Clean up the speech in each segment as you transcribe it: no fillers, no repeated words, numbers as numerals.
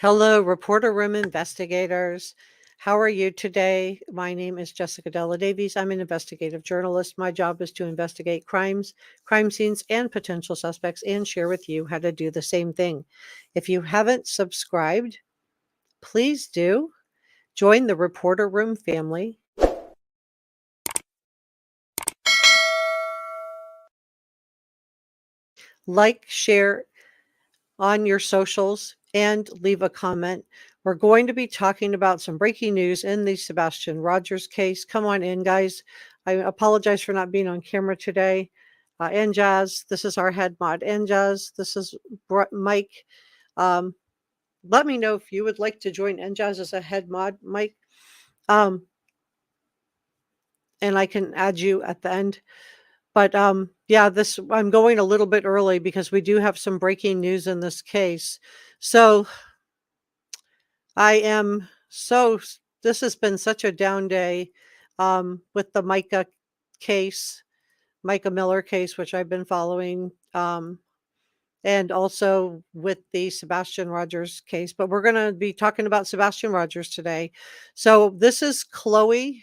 Hello, Reporter Room investigators. How are you today? My name is Jessica Della Davies. I'm an investigative journalist. My job is to investigate crimes, crime scenes, and potential suspects and share with you how to do the same thing. If you haven't subscribed, please do. Join the Reporter Room family. Like, share on your socials, and leave a comment. We're going to be talking about some breaking news in the Sebastian Rogers case. Come on in, guys. I apologize for not being on camera today. Njaz, this is our head mod. Njaz, this is Mike. Um, Let me know if you would like to join Njaz as a head mod, Mike. Um, and I can add you at the end. But yeah, this I'm going a little bit early because we do have some breaking news in this case. So I am so this has been such a down day with the Micah Miller case, which I've been following, and also with the Sebastian Rogers case. But we're going to be talking about Sebastian Rogers today. So this is Chloe.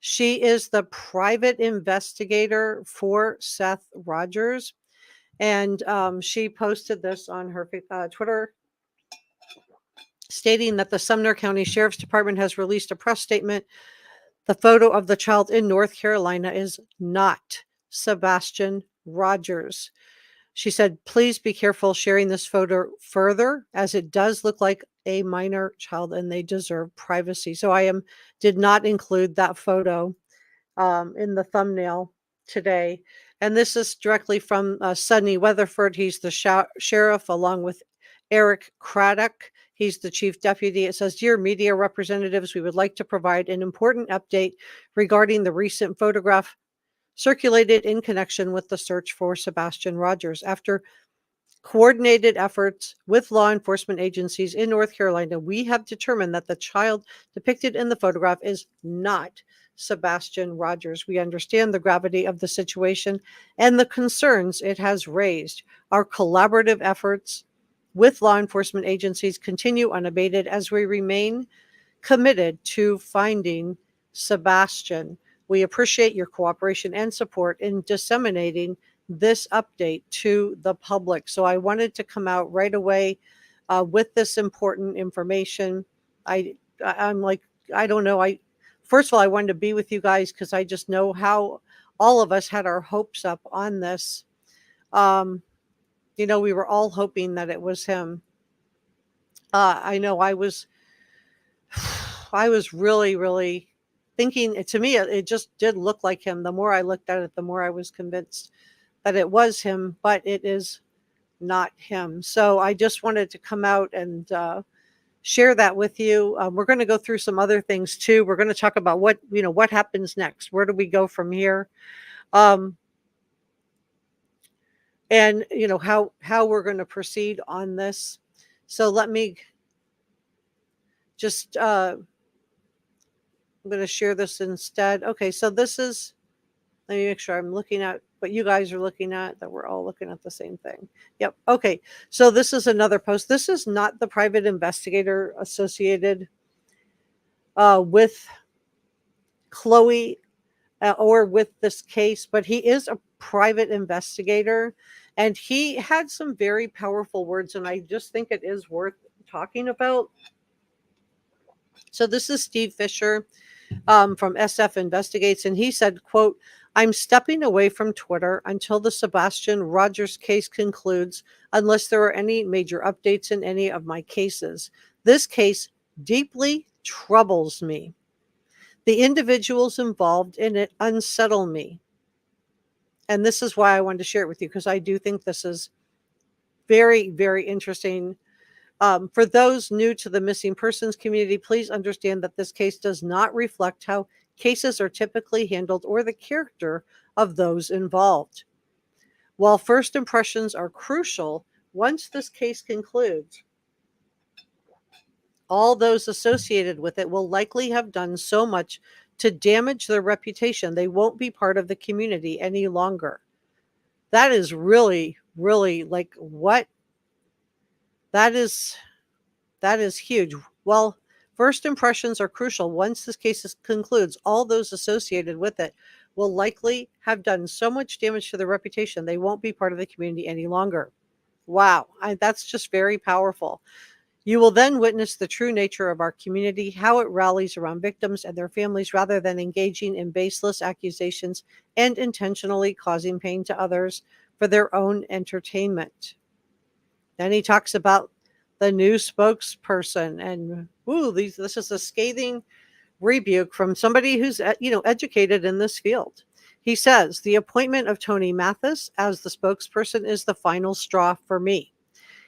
She is the private investigator for Seth Rogers. And she posted this on her Twitter, stating that the Sumner County Sheriff's Department has released a press statement. The photo of the child in North Carolina is not Sebastian Rogers. She said, please be careful sharing this photo further, as it does look like a minor child and they deserve privacy. So did not include that photo in the thumbnail today. And this is directly from Sonny Weatherford. He's the sheriff, along with Eric Craddock. He's the chief deputy. It says, dear media representatives, we would like to provide an important update regarding the recent photograph circulated in connection with the search for Sebastian Rogers. After coordinated efforts with law enforcement agencies in North Carolina, we have determined that the child depicted in the photograph is not Sebastian Rogers. We understand the gravity of the situation and the concerns it has raised. Our collaborative efforts with law enforcement agencies continue unabated as we remain committed to finding Sebastian. We appreciate your cooperation and support in disseminating this update to the public. So I wanted to come out right away with this important information. I'm like, I don't know. First of all, I wanted to be with you guys because I just know how all of us had our hopes up on this. We were all hoping that it was him. I know I was really, really thinking, to me, it just did look like him. The more I looked at it, the more I was convinced that it was him, but it is not him. So I just wanted to come out and share that with you. We're going to go through some other things too. We're going to talk about what happens next. Where do we go from here? And how we're going to proceed on this. So let me just I'm going to share this instead. Okay, so this is, let me make sure I'm looking at what you guys are looking at, that we're all looking at the same thing. Yep. Okay. So this is another post. This is not the private investigator associated with Chloe or with this case, but he is a private investigator and he had some very powerful words, and I just think it is worth talking about. So this is Steve Fisher from SF Investigates, and he said, quote, I'm stepping away from Twitter until the Sebastian Rogers case concludes, unless there are any major updates in any of my cases. This case deeply troubles me. The individuals involved in it unsettle me. And this is why I wanted to share it with you, because I do think this is very, very interesting. For those new to the missing persons community, please understand that this case does not reflect how cases are typically handled or the character of those involved. While first impressions are crucial, once this case concludes, all those associated with it will likely have done so much to damage their reputation they won't be part of the community any longer. That is really, really like what? That is That is huge. Well, first impressions are crucial. Once this case concludes, all those associated with it will likely have done so much damage to their reputation, they won't be part of the community any longer. Wow, that's just very powerful. You will then witness the true nature of our community, how it rallies around victims and their families rather than engaging in baseless accusations and intentionally causing pain to others for their own entertainment. Then he talks about the new spokesperson, and this is a scathing rebuke from somebody who's educated in this field. He says the appointment of Tony Mathis as the spokesperson is the final straw for me.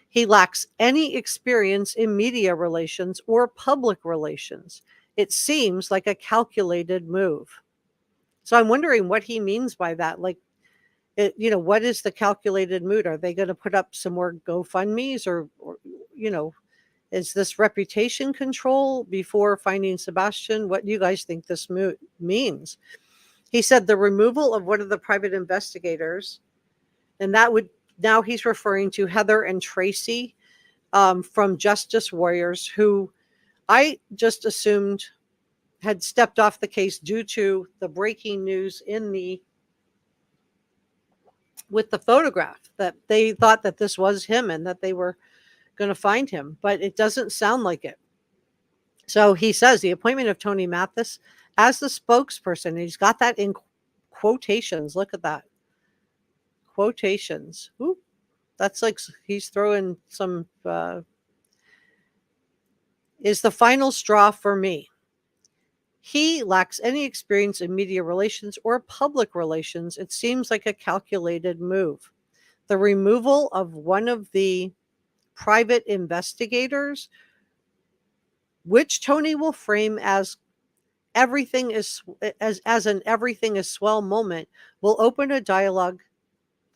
He lacks any experience in media relations or public relations. It seems like a calculated move. So I'm wondering what he means by that. Like, what is the calculated mood? Are they going to put up some more GoFundMe's or is this reputation control before finding Sebastian? What do you guys think this means? He said the removal of one of the private investigators, and now he's referring to Heather and Tracy from Justice Warriors, who I just assumed had stepped off the case due to the breaking news with the photograph, that they thought that this was him and that they were going to find him, but it doesn't sound like it. So he says the appointment of Tony Mathis as the spokesperson, he's got that in quotations. Look at that. Quotations. Ooh, that's like he's throwing some, is the final straw for me. He lacks any experience in media relations or public relations. It seems like a calculated move. The removal of one of the private investigators, which Tony will frame as everything is as an everything is swell moment, will open a dialogue.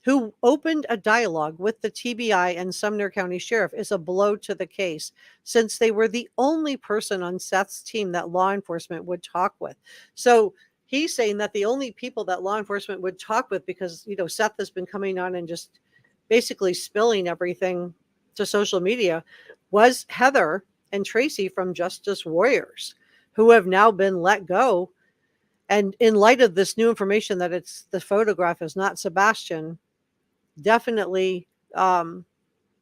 Who opened a dialogue with the TBI and Sumner County Sheriff is a blow to the case, since they were the only person on Seth's team that law enforcement would talk with. So he's saying that the only people that law enforcement would talk with, because Seth has been coming on and just basically spilling everything to social media, was Heather and Tracy from Justice Warriors, who have now been let go. And in light of this new information that the photograph is not Sebastian, definitely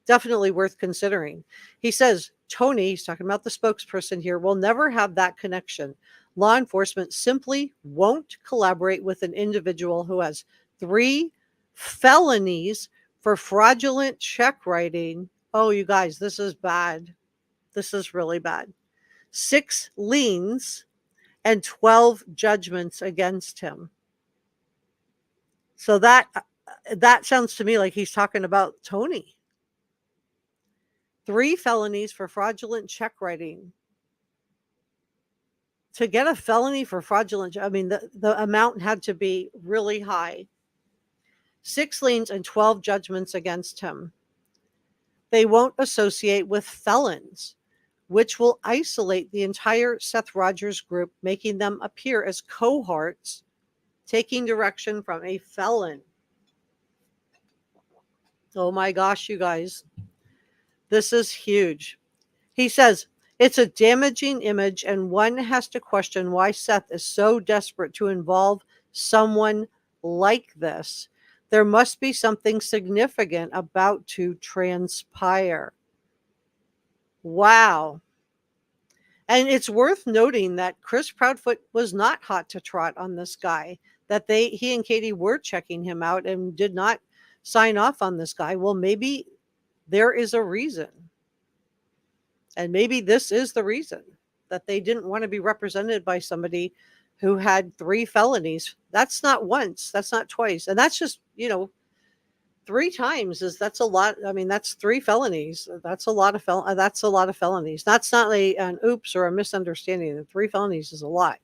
worth considering. He says Tony, he's talking about the spokesperson here, will never have that connection. Law enforcement simply won't collaborate with an individual who has 3 felonies for fraudulent check writing. Oh, you guys, this is bad. This is really bad. 6 liens and 12 judgments against him. So that sounds to me like he's talking about Tony. 3 felonies for fraudulent check writing. To get a felony for fraudulent, the amount had to be really high. 6 liens and 12 judgments against him. They won't associate with felons, which will isolate the entire Seth Rogers group, making them appear as cohorts taking direction from a felon. Oh my gosh, you guys. This is huge. He says, it's a damaging image, and one has to question why Seth is so desperate to involve someone like this. There must be something significant about to transpire. Wow. And it's worth noting that Chris Proudfoot was not hot to trot on this guy, that he and Katie were checking him out and did not sign off on this guy. Well, maybe there is a reason. And maybe this is the reason, that they didn't want to be represented by somebody who had 3 felonies. That's not once, that's not twice. And that's just, 3 times that's a lot. That's 3 felonies. That's a lot of felonies. That's not an oops or a misunderstanding. The 3 felonies is a lot.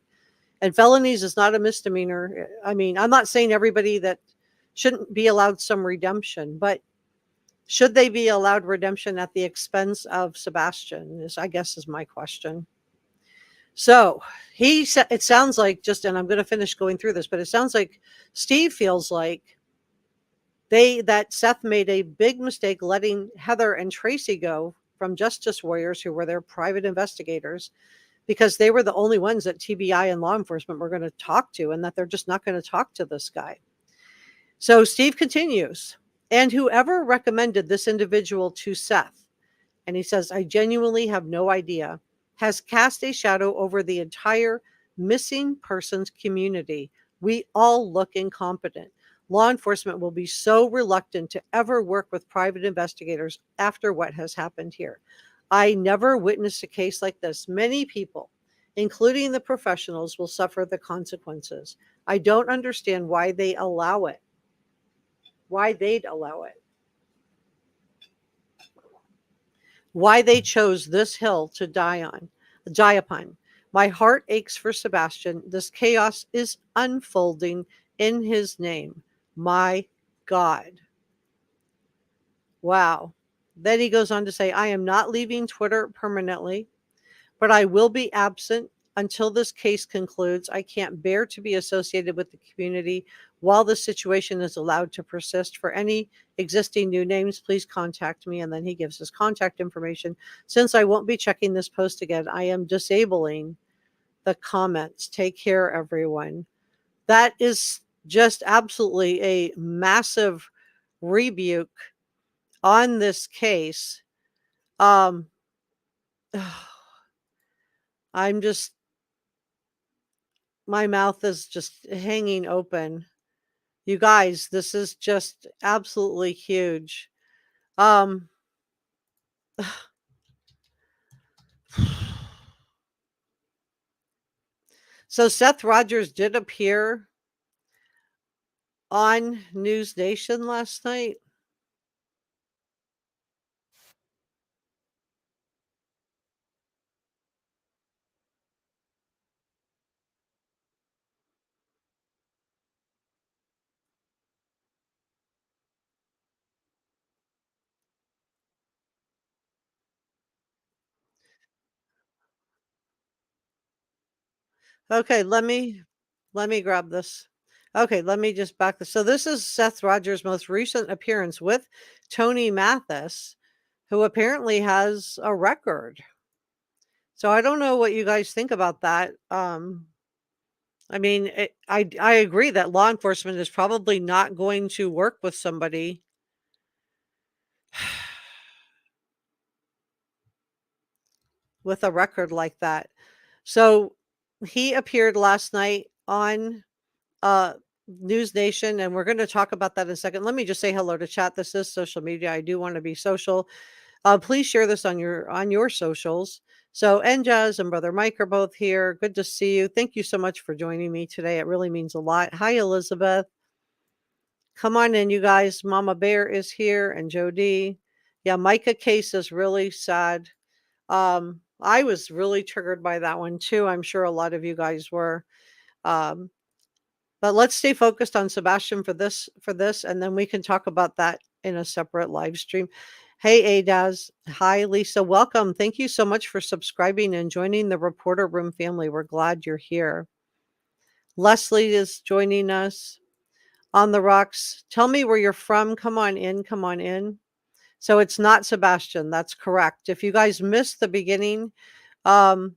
And felonies is not a misdemeanor. I'm not saying everybody that shouldn't be allowed some redemption, but should they be allowed redemption at the expense of Sebastian I guess is my question. So he said, it sounds like and I'm going to finish going through this, but it sounds like Steve feels like that Seth made a big mistake letting Heather and Tracy go from Justice Warriors, who were their private investigators, because they were the only ones that TBI and law enforcement were going to talk to, and that they're just not going to talk to this guy. So Steve continues, and whoever recommended this individual to Seth, and he says, I genuinely have no idea, has cast a shadow over the entire missing persons community. We all look incompetent. Law enforcement will be so reluctant to ever work with private investigators after what has happened here. I never witnessed a case like this. Many people, including the professionals, will suffer the consequences. I don't understand why they allow it. Why they'd allow it. Why they chose this hill to die upon. My heart aches for Sebastian. This chaos is unfolding in his name. My God. Wow. Then he goes on to say, I am not leaving Twitter permanently, but I will be absent until this case concludes. I can't bear to be associated with the community while the situation is allowed to persist. For any existing new names, please contact me. And then he gives his contact information. Since I won't be checking this post again, I am disabling the comments. Take care, everyone. That is just absolutely a massive rebuke on this case. I'm just, my mouth is just hanging open. You guys, this is just absolutely huge. Um, so Seth Rogers did appear on News Nation last night. Okay, let me grab this. Okay, let me just back this. So this is Seth Rogers' most recent appearance with Tony Mathis, who apparently has a record. So I don't know what you guys think about that. I mean, I agree that law enforcement is probably not going to work with somebody with a record like that. So he appeared last night on uh News Nation, and we're going to talk about that in a second. Let me just say hello to chat. This is social media. I do want to be social. Please share this on your socials. So Enjaz and Brother Mike are both here. Good to see you. Thank you so much for joining me today. It really means a lot. Hi, Elizabeth. Come on in, you guys. Mama Bear is here, and Jody. Yeah, Micah case is really sad. I was really triggered by that one too. I'm sure a lot of you guys were. Um, but let's stay focused on Sebastian for this, and then we can talk about that in a separate live stream. Hey, Adaz. Hi, Lisa. Welcome. Thank you so much for subscribing and joining the Reporter Room family. We're glad you're here. Leslie is joining us on the rocks. Tell me where you're from. Come on in. Come on in. So it's not Sebastian. That's correct. If you guys missed the beginning, um,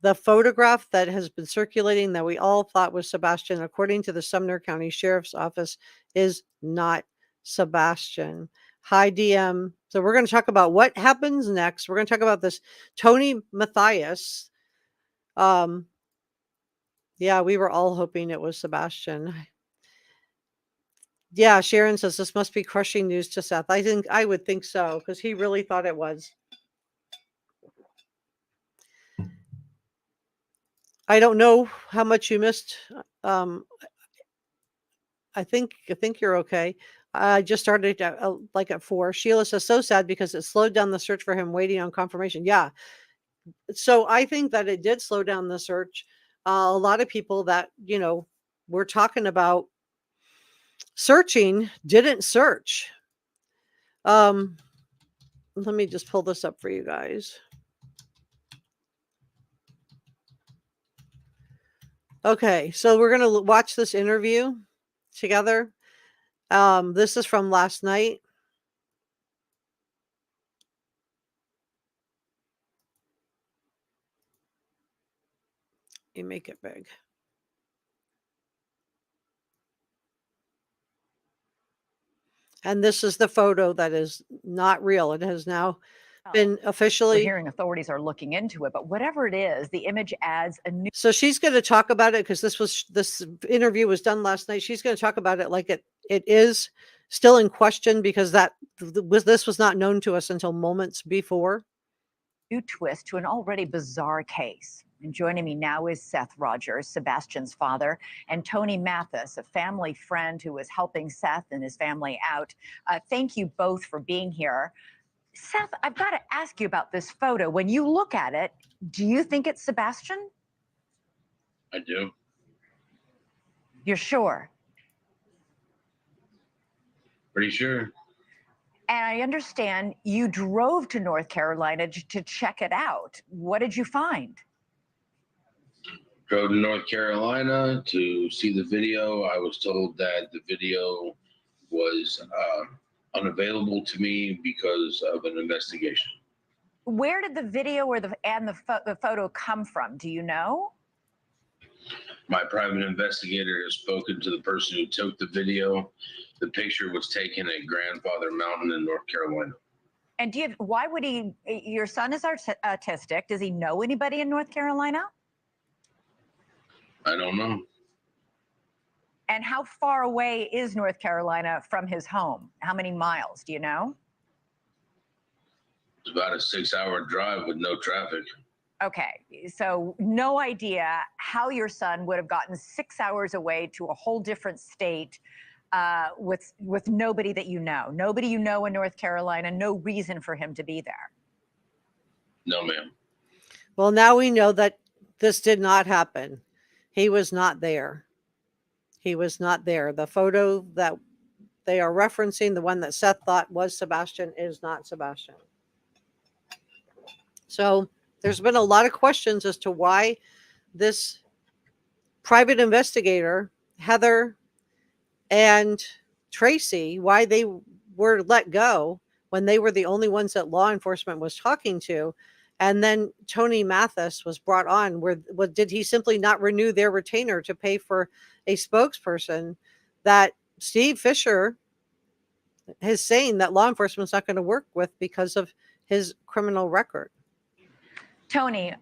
the photograph that has been circulating that we all thought was Sebastian, according to the Sumner County Sheriff's Office, is not Sebastian. Hi, DM. So we're going to talk about what happens next. We're going to talk about this Tony Matthias. Yeah, we were all hoping it was Sebastian. Yeah, Sharon says this must be crushing news to Seth. I would think so, because he really thought it was. I don't know how much you missed. Um, I think you're okay. I just started like at 4. Sheila says so sad because it slowed down the search for him, waiting on confirmation. Yeah, so I think that it did slow down the search. A lot of people that were talking about searching didn't search. Let me just pull this up for you guys. Okay, so we're gonna watch this interview together. This is from last night. Let me make it big. And this is the photo that is not real. It has now been We're officially. hearing authorities are looking into it, but whatever it is, the image adds a new. So she's going to talk about it because this interview was done last night. She's going to talk about it like it is still in question because this was not known to us until moments before. New twist to an already bizarre case. And joining me now is Seth Rogers, Sebastian's father, and Tony Mathis, a family friend who was helping Seth and his family out. Thank you both for being here. Seth, I've got to ask you about this photo. When you look at it, do you think it's Sebastian? I do. You're sure? Pretty sure. And I understand you drove to North Carolina to check it out. What did you find? Drove to North Carolina to see the video. I was told that the video was unavailable to me because of an investigation. Where did the video or the photo come from? Do you know? My private investigator has spoken to the person who took the video. The picture was taken at Grandfather Mountain in North Carolina. And why would he? Your son is autistic. Does he know anybody in North Carolina? I don't know. And how far away is North Carolina from his home? How many miles? Do you know? It's about a 6-hour drive with no traffic. Okay, so no idea how your son would have gotten 6 hours away to a whole different state with nobody that you know. Nobody you know in North Carolina, no reason for him to be there. No, ma'am. Well, now we know that this did not happen. He was not there. He was not there. The photo that they are referencing, the one that Seth thought was Sebastian, is not Sebastian. So there's been a lot of questions as to why this private investigator, Heather and Tracy, why they were let go when they were the only ones that law enforcement was talking to. And then Tony Mathis was brought on. Did he simply not renew their retainer to pay for a spokesperson that Steve Fisher is saying that law enforcement's not going to work with because of his criminal record? Tony,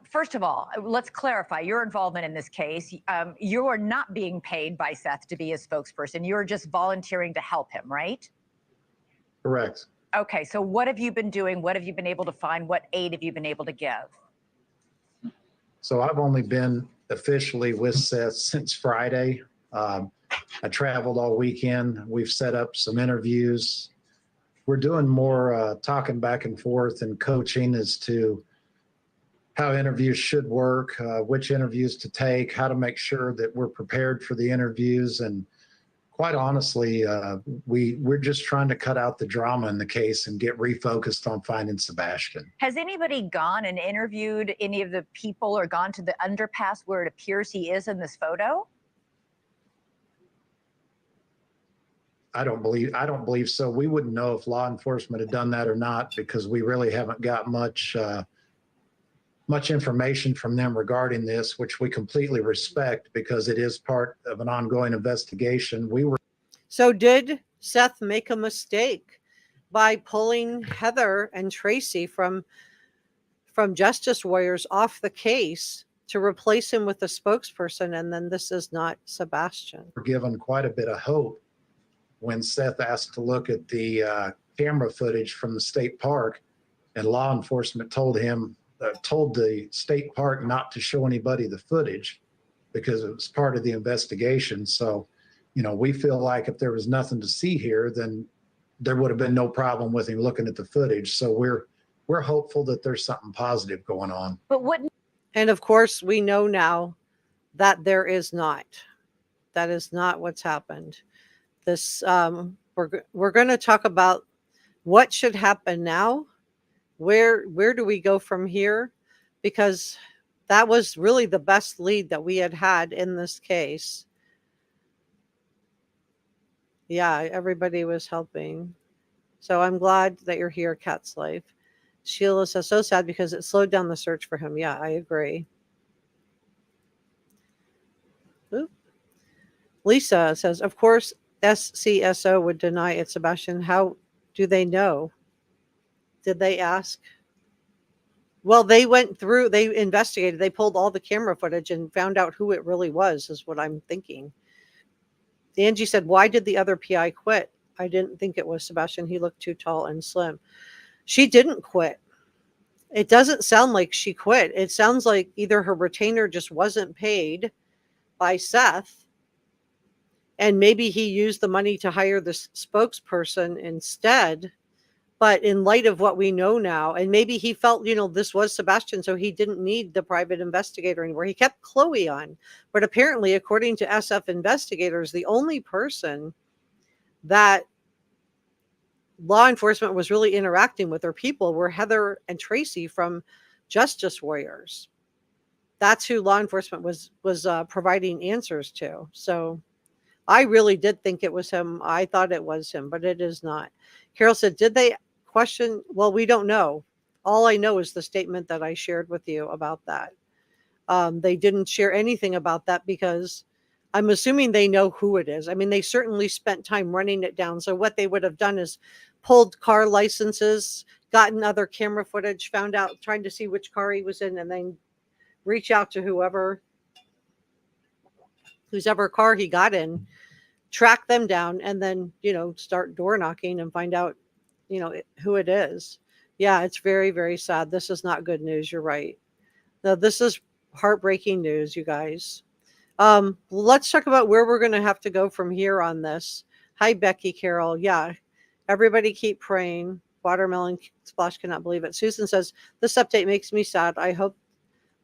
first of all, let's clarify your involvement in this case. You are not being paid by Seth to be his spokesperson. You're just volunteering to help him, right? Correct. Okay, so what have you been doing? What have you been able to find? What aid have you been able to give? So I've only been officially with Seth since Friday. I traveled all weekend. We've set up some interviews. We're doing more talking back and forth and coaching as to how interviews should work, which interviews to take, how to make sure that we're prepared for the interviews. And quite honestly, we're just trying to cut out the drama in the case and get refocused on finding Sebastian. Has anybody gone and interviewed any of the people or gone to the underpass where it appears he is in this photo? I don't believe so. We wouldn't know if law enforcement had done that or not because we really haven't got much information from them regarding this, which we completely respect because it is part of an ongoing investigation. So did Seth make a mistake by pulling Heather and Tracy from Justice Warriors off the case to replace him with a spokesperson, and then this is not Sebastian? We're given quite a bit of hope when Seth asked to look at the camera footage from the state park, and law enforcement told the state park not to show anybody the footage because it was part of the investigation. So, we feel like if there was nothing to see here, then there would have been no problem with him looking at the footage. So we're hopeful that there's something positive going on. But what? And of course, we know now that there is not. That is not what's happened. This we're going to talk about what should happen now. Where do we go from here? Because that was really the best lead that we had in this case. Yeah, everybody was helping. So I'm glad that you're here, Cat's Life. Sheila says, so sad because it slowed down the search for him. Yeah, I agree. Lisa says, of course, SCSO would deny it, Sebastian. How do they know? Did they ask? Well, they went through, they investigated, they pulled all the camera footage and found out who it really was, is what I'm thinking. Angie said, why did the other PI quit? I didn't think it was Sebastian. He looked too tall and slim. She didn't quit. It doesn't sound like she quit. It sounds like either her retainer just wasn't paid by Seth, and maybe he used the money to hire this spokesperson instead. But in light of what we know now, and maybe he felt, this was Sebastian, so he didn't need the private investigator anymore. He kept Chloe on. But apparently, according to SF investigators, the only person that law enforcement was really interacting with, or people, were Heather and Tracy from Justice Warriors. That's who law enforcement was providing answers to. So I really did think it was him. I thought it was him, but it is not. Carol said, did they question? Well, we don't know. All I know is the statement that I shared with you about that. They didn't share anything about that because I'm assuming they know who it is. I mean, they certainly spent time running it down. So what they would have done is pulled car licenses, gotten other camera footage, found out, trying to see which car he was in, and then reach out to whose ever car he got in, track them down, and then, start door knocking and find out, who it is. Yeah, it's very, very sad. This is not good news. You're right. No, this is heartbreaking news, you guys. Let's talk about where we're going to have to go from here on this. Hi, Becky Carol. Yeah, everybody keep praying. Watermelon Splash cannot believe it. Susan says, this update makes me sad. I hope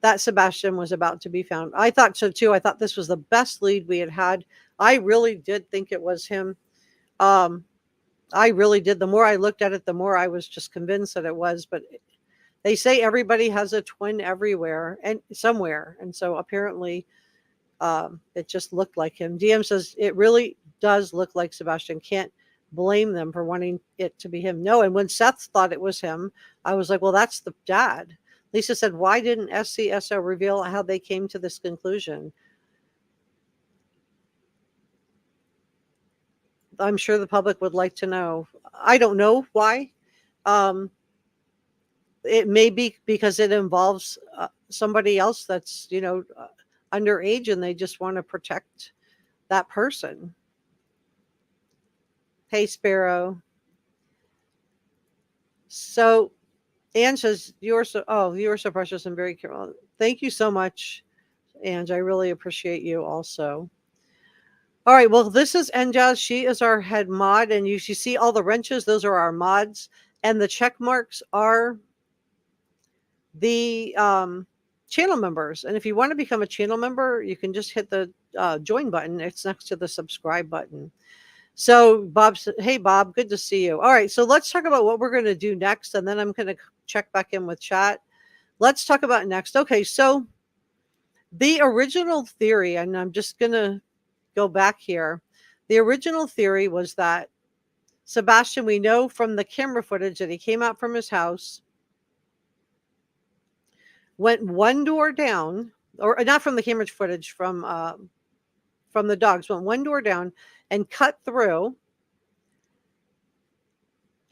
that Sebastian was about to be found. I thought so too. I thought this was the best lead we had. I really did think it was him. I really did. The more I looked at it, the more I was just convinced that it was. But they say everybody has a twin everywhere and somewhere. And so apparently it just looked like him. DM says it really does look like Sebastian. Can't blame them for wanting it to be him. No. And when Seth thought it was him, I was like, well, that's the dad. Lisa said, why didn't SCSO reveal how they came to this conclusion? I'm sure the public would like to know. I don't know why. It may be because it involves somebody else that's, underage, and they just want to protect that person. Hey, Sparrow. So Anne says, you are so precious and very careful. Thank you so much, Ange. I really appreciate you also. All right. Well, this is Enjaz. She is our head mod, and you see all the wrenches. Those are our mods, and the check marks are the channel members. And if you want to become a channel member, you can just hit the join button. It's next to the subscribe button. So Bob said, hey, Bob, good to see you. All right. So let's talk about what we're going to do next. And then I'm going to check back in with chat. Let's talk about next. Okay. So the original theory, and I'm just going to go back here. The original theory was that Sebastian, we know from the camera footage that he came out from his house, went one door down, or not from the camera footage, from the dogs, went one door down and cut through.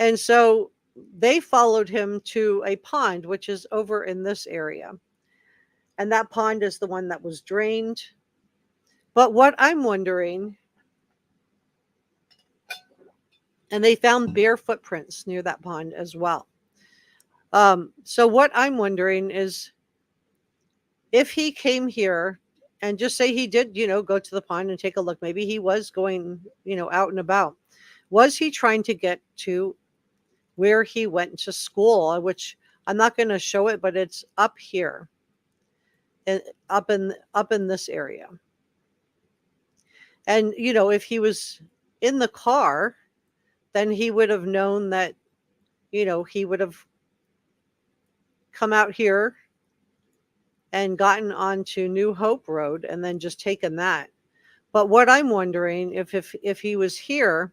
And so they followed him to a pond, which is over in this area. And that pond is the one that was drained. But what I'm wondering, and they found bare footprints near that pond as well. So what I'm wondering is, if he came here, and just say he did, go to the pond and take a look, maybe he was going, out and about. Was he trying to get to where he went to school, which I'm not going to show it, but it's up here, and up in this area. And, if he was in the car, then he would have known that, he would have come out here and gotten onto New Hope Road and then just taken that. But what I'm wondering, if he was here,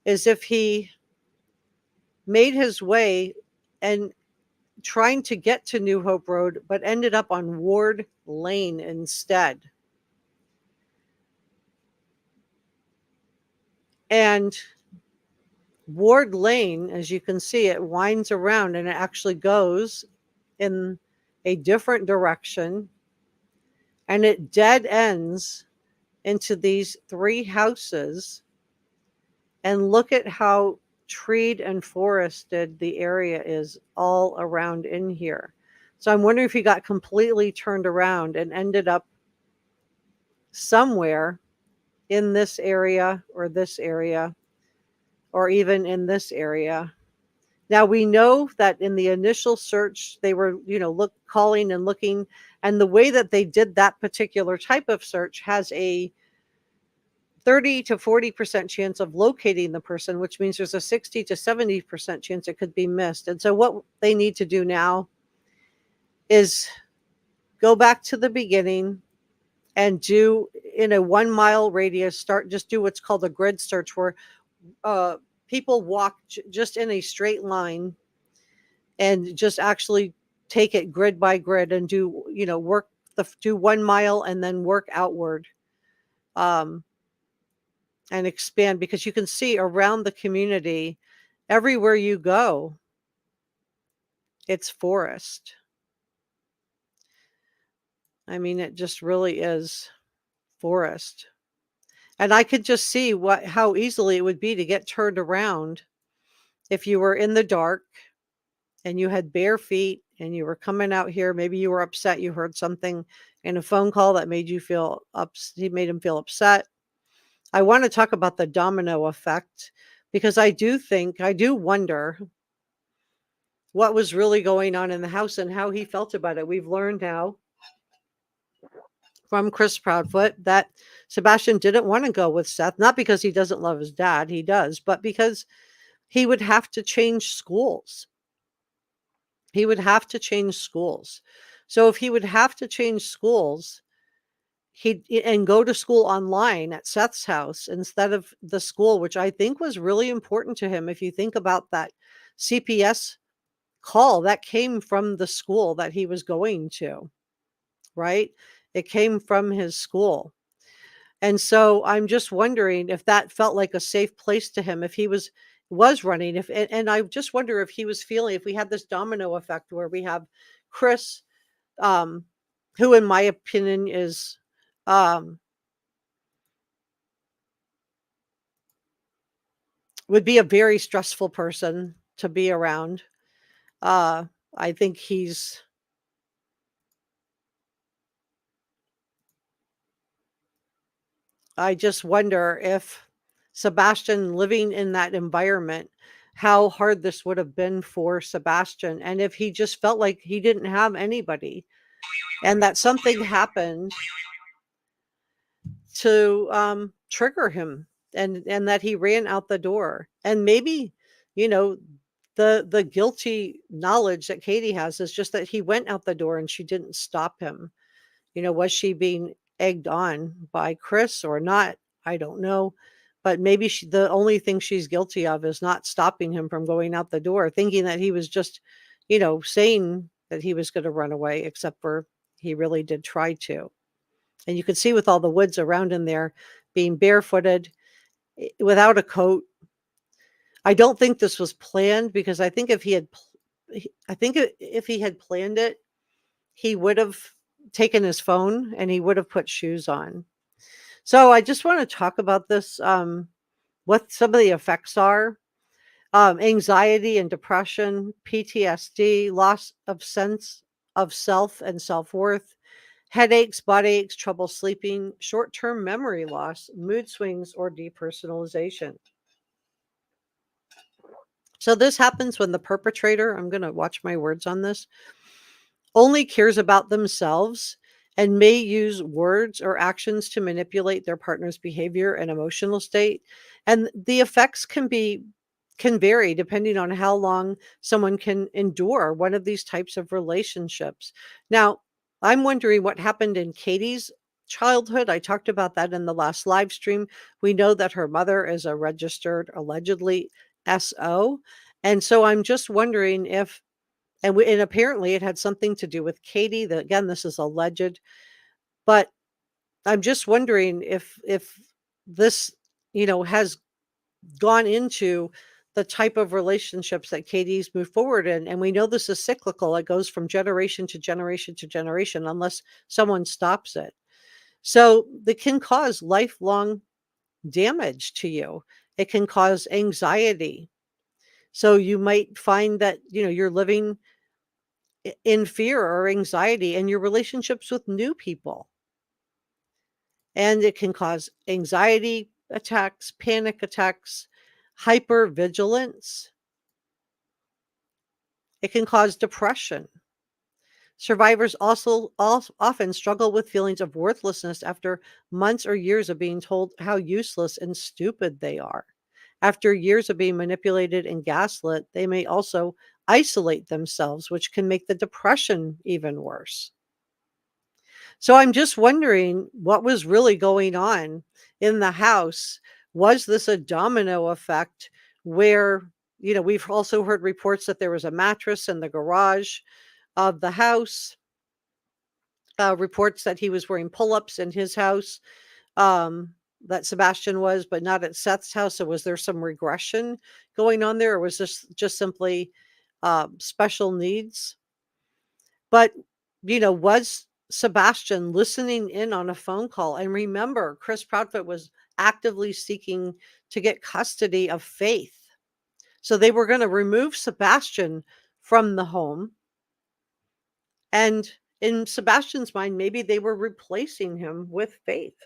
is if he made his way and trying to get to New Hope Road, but ended up on Ward Lane instead. And Ward Lane, as you can see, it winds around and it actually goes in a different direction, and it dead ends into these 3 houses. And look at how treed and forested the area is all around in here. So I'm wondering if he got completely turned around and ended up somewhere in this area, or even in this area. Now we know that in the initial search, they were, calling and looking, and the way that they did that particular type of search has a 30 to 40% chance of locating the person, which means there's a 60 to 70% chance it could be missed. And so what they need to do now is go back to the beginning and do, in a 1 mile radius, just do what's called a grid search, where people walk just in a straight line and just actually take it grid by grid and do, do 1 mile and then work outward. And expand, because you can see around the community, everywhere you go, it's forest. I mean, it just really is forest. And I could just see how easily it would be to get turned around if you were in the dark and you had bare feet and you were coming out here. Maybe you were upset, you heard something in a phone call that made you feel made him feel upset. I want to talk about the domino effect, because I do wonder what was really going on in the house and how he felt about it. We've learned now from Chris Proudfoot that Sebastian didn't want to go with Seth, not because he doesn't love his dad, he does, but because he would have to change schools. He would have to change schools. So if he would have to change schools, and go to school online at Seth's house instead of the school, which I think was really important to him. If you think about that CPS call, that came from the school that he was going to, right? It came from his school. And so I'm just wondering if that felt like a safe place to him, if he was running, and I just wonder if he was feeling, if we had this domino effect where we have Chris, who in my opinion is, would be a very stressful person to be around. I think I just wonder if Sebastian living in that environment, how hard this would have been for Sebastian, and if he just felt like he didn't have anybody, and that something happened to trigger him, and that he ran out the door. And maybe, the guilty knowledge that Katie has is just that he went out the door and she didn't stop him. Was she being egged on by Chris or not? I don't know. But maybe the only thing she's guilty of is not stopping him from going out the door, thinking that he was just, saying that he was going to run away, except for he really did try to. And you could see with all the woods around in there, being barefooted, without a coat. I don't think this was planned, because I think if he had planned it, he would have taken his phone and he would have put shoes on. So I just want to talk about this, what some of the effects are. Anxiety and depression, PTSD, loss of sense of self and self-worth, headaches, body aches, trouble sleeping, short-term memory loss, mood swings, or depersonalization. So this happens when the perpetrator, I'm going to watch my words on this, only cares about themselves and may use words or actions to manipulate their partner's behavior and emotional state. And the effects can vary depending on how long someone can endure one of these types of relationships. Now, I'm wondering what happened in Katie's childhood. I talked about that in the last live stream. We know that her mother is a registered, allegedly, SO. And so I'm just wondering if, and apparently it had something to do with Katie. Again, this is alleged, but I'm just wondering if this, has gone into the type of relationships that Katie's moved forward in. And we know this is cyclical. It goes from generation to generation to generation unless someone stops it. So it can cause lifelong damage to you. It can cause anxiety. So you might find that, you're living in fear or anxiety in your relationships with new people. And it can cause anxiety attacks, panic attacks, hypervigilance. It can cause depression. Survivors also often struggle with feelings of worthlessness after months or years of being told how useless and stupid they are. After years of being manipulated and gaslit, they may also isolate themselves, which can make the depression even worse. So I'm just wondering what was really going on in the house. Was this a domino effect where, we've also heard reports that there was a mattress in the garage of the house, reports that he was wearing pull-ups in his house, that Sebastian was, but not at Seth's house. So was there some regression going on there, or was this just simply special needs? But, was Sebastian listening in on a phone call? And remember, Chris Proudfoot was actively seeking to get custody of Faith. So they were going to remove Sebastian from the home. And in Sebastian's mind, maybe they were replacing him with Faith.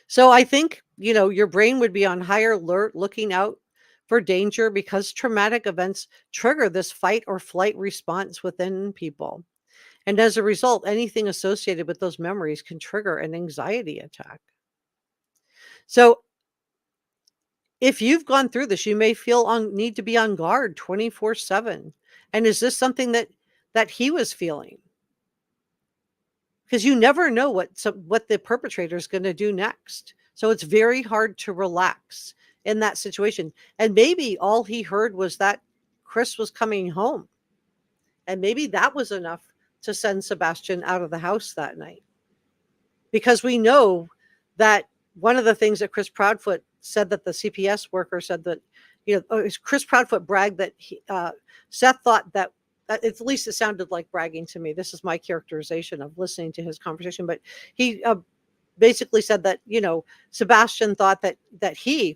So I think, your brain would be on higher alert, looking out for danger, because traumatic events trigger this fight or flight response within people. And as a result, anything associated with those memories can trigger an anxiety attack. So if you've gone through this, you may need to be on guard 24/7. And is this something that he was feeling? Because you never know what the perpetrator is going to do next. So it's very hard to relax in that situation. And maybe all he heard was that Chris was coming home. And maybe that was enough to send Sebastian out of the house that night. Because we know that one of the things that Chris Proudfoot said, that the CPS worker said, that, Chris Proudfoot bragged that Seth thought that, at least it sounded like bragging to me. This is my characterization of listening to his conversation. But he basically said that, Sebastian thought that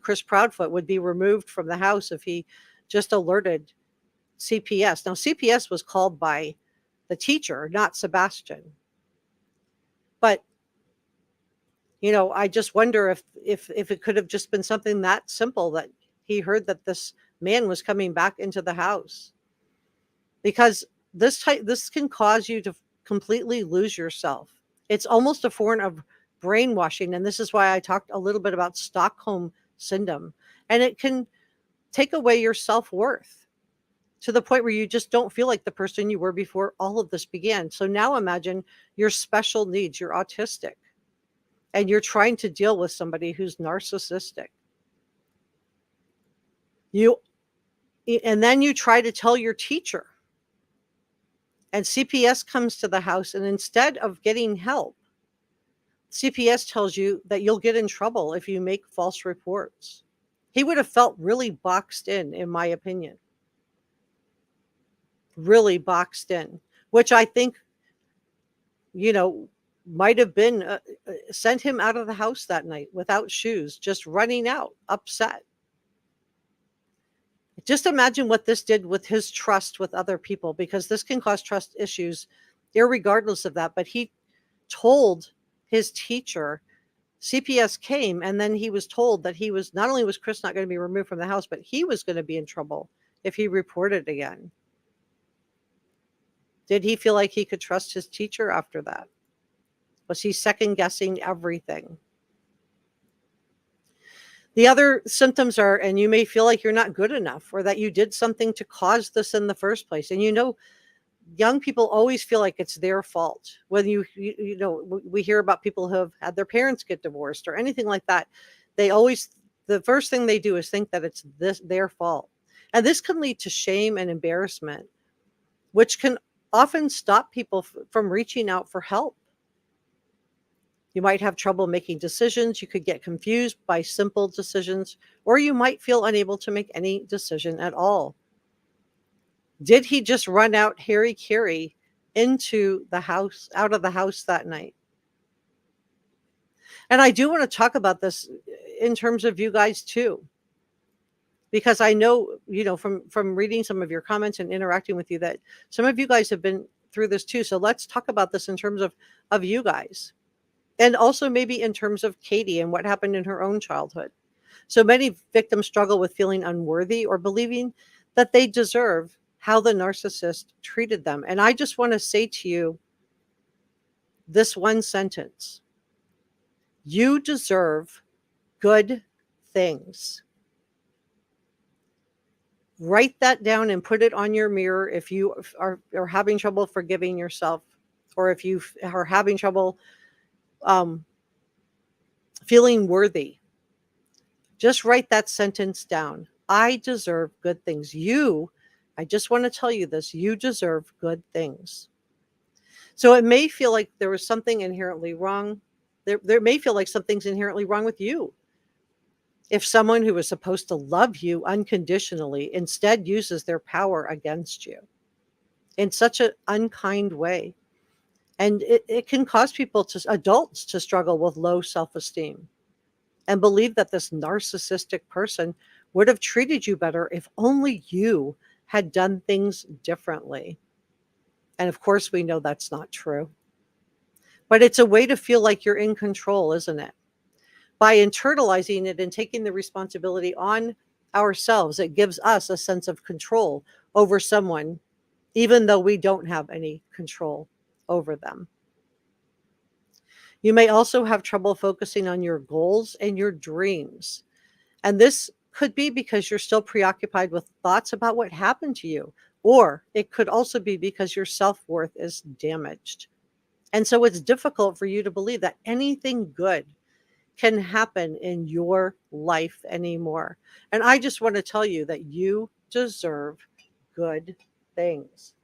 Chris Proudfoot, would be removed from the house if he just alerted CPS. Now, CPS was called by the teacher, not Sebastian. But, I just wonder if it could have just been something that simple, that he heard that this man was coming back into the house. Because this can cause you to completely lose yourself. It's almost a form of brainwashing. And this is why I talked a little bit about Stockholm syndrome. And it can take away your self-worth to the point where you just don't feel like the person you were before all of this began. So now imagine your special needs, you're autistic, and you're trying to deal with somebody who's narcissistic. And then you try to tell your teacher, and CPS comes to the house, and instead of getting help, CPS tells you that you'll get in trouble if you make false reports. He would have felt really boxed in my opinion. Really boxed in, which I think, might have been sent him out of the house that night without shoes, just running out, upset. Just imagine what this did with his trust with other people, because this can cause trust issues irregardless of that. But he told his teacher, CPS came, and then he was told that not only was Chris not going to be removed from the house, but he was going to be in trouble if he reported again. Did he feel like he could trust his teacher after that? Was he second guessing everything? The other symptoms are, and you may feel like you're not good enough, or that you did something to cause this in the first place. And young people always feel like it's their fault. When we hear about people who have had their parents get divorced or anything like that, the first thing they do is think that it's their fault. And this can lead to shame and embarrassment, which can often stop people from reaching out for help. You might have trouble making decisions. You could get confused by simple decisions, or you might feel unable to make any decision at all. Did he just run out Harry Carey into the house, out of the house that night? And I do want to talk about this in terms of you guys too, because I know, from reading some of your comments and interacting with you, that some of you guys have been through this too. So let's talk about this in terms of you guys, and also maybe in terms of Katie and what happened in her own childhood. So many victims struggle with feeling unworthy or believing that they deserve how the narcissist treated them. And I just want to say to you this one sentence: you deserve good things. Write that down and put it on your mirror if you are having trouble forgiving yourself, or if you are having trouble feeling worthy. Just write that sentence down. I deserve good things. I just want to tell you this: you deserve good things. So it may feel like there was something inherently wrong. There may feel like something's inherently wrong with you. If someone who is supposed to love you unconditionally instead uses their power against you in such an unkind way. And it can cause adults to struggle with low self-esteem and believe that this narcissistic person would have treated you better if only you had done things differently. And of course, we know that's not true. But it's a way to feel like you're in control, isn't it? By internalizing it and taking the responsibility on ourselves, it gives us a sense of control over someone, even though we don't have any control over them. You may also have trouble focusing on your goals and your dreams. And this could be because you're still preoccupied with thoughts about what happened to you, or it could also be because your self-worth is damaged. And so it's difficult for you to believe that anything good can happen in your life anymore. And I just want to tell you that you deserve good things.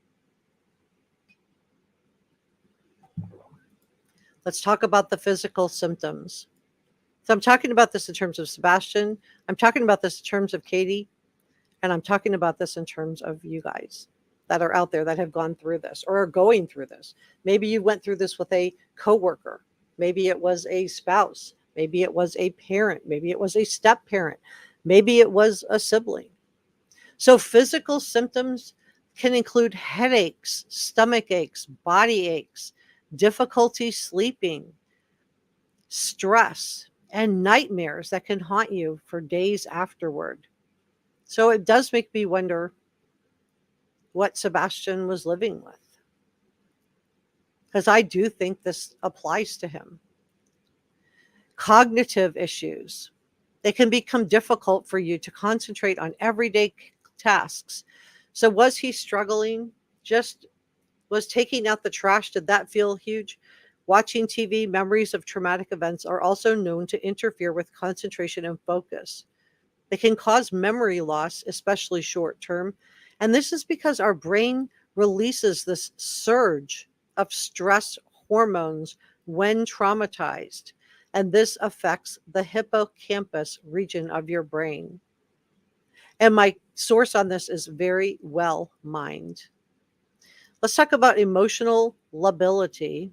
Let's talk about the physical symptoms. So I'm talking about this in terms of Sebastian. I'm talking about this in terms of Katie. And I'm talking about this in terms of you guys that are out there that have gone through this or are going through this. Maybe you went through this with a coworker. Maybe it was a spouse. Maybe it was a parent. Maybe it was a step parent. Maybe it was a sibling. So physical symptoms can include headaches, stomach aches, body aches, difficulty sleeping, stress, and nightmares that can haunt you for days afterward. So it does make me wonder what Sebastian was living with, because I do think this applies to him. Cognitive issues. They can become difficult for you to concentrate on everyday tasks. So was he struggling? Was taking out the trash, did that feel huge? Watching TV, memories of traumatic events are also known to interfere with concentration and focus. They can cause memory loss, especially short term. And this is because our brain releases this surge of stress hormones when traumatized. And this affects the hippocampus region of your brain. And my source on this is Very Well Mind. Let's talk about emotional lability.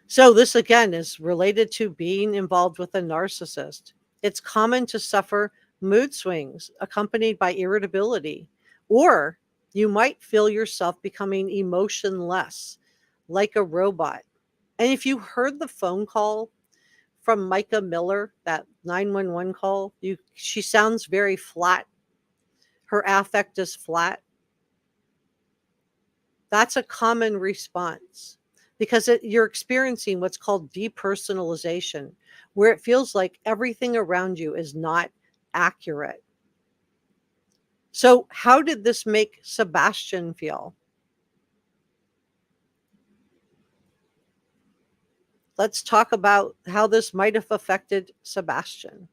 So this again is related to being involved with a narcissist. It's common to suffer mood swings accompanied by irritability, or you might feel yourself becoming emotionless, like a robot. And if you heard the phone call from Micah Miller, that 911 call, she sounds very flat. Her affect is flat. That's a common response because you're experiencing what's called depersonalization, where it feels like everything around you is not accurate. So how did this make Sebastian feel? Let's talk about how this might have affected Sebastian,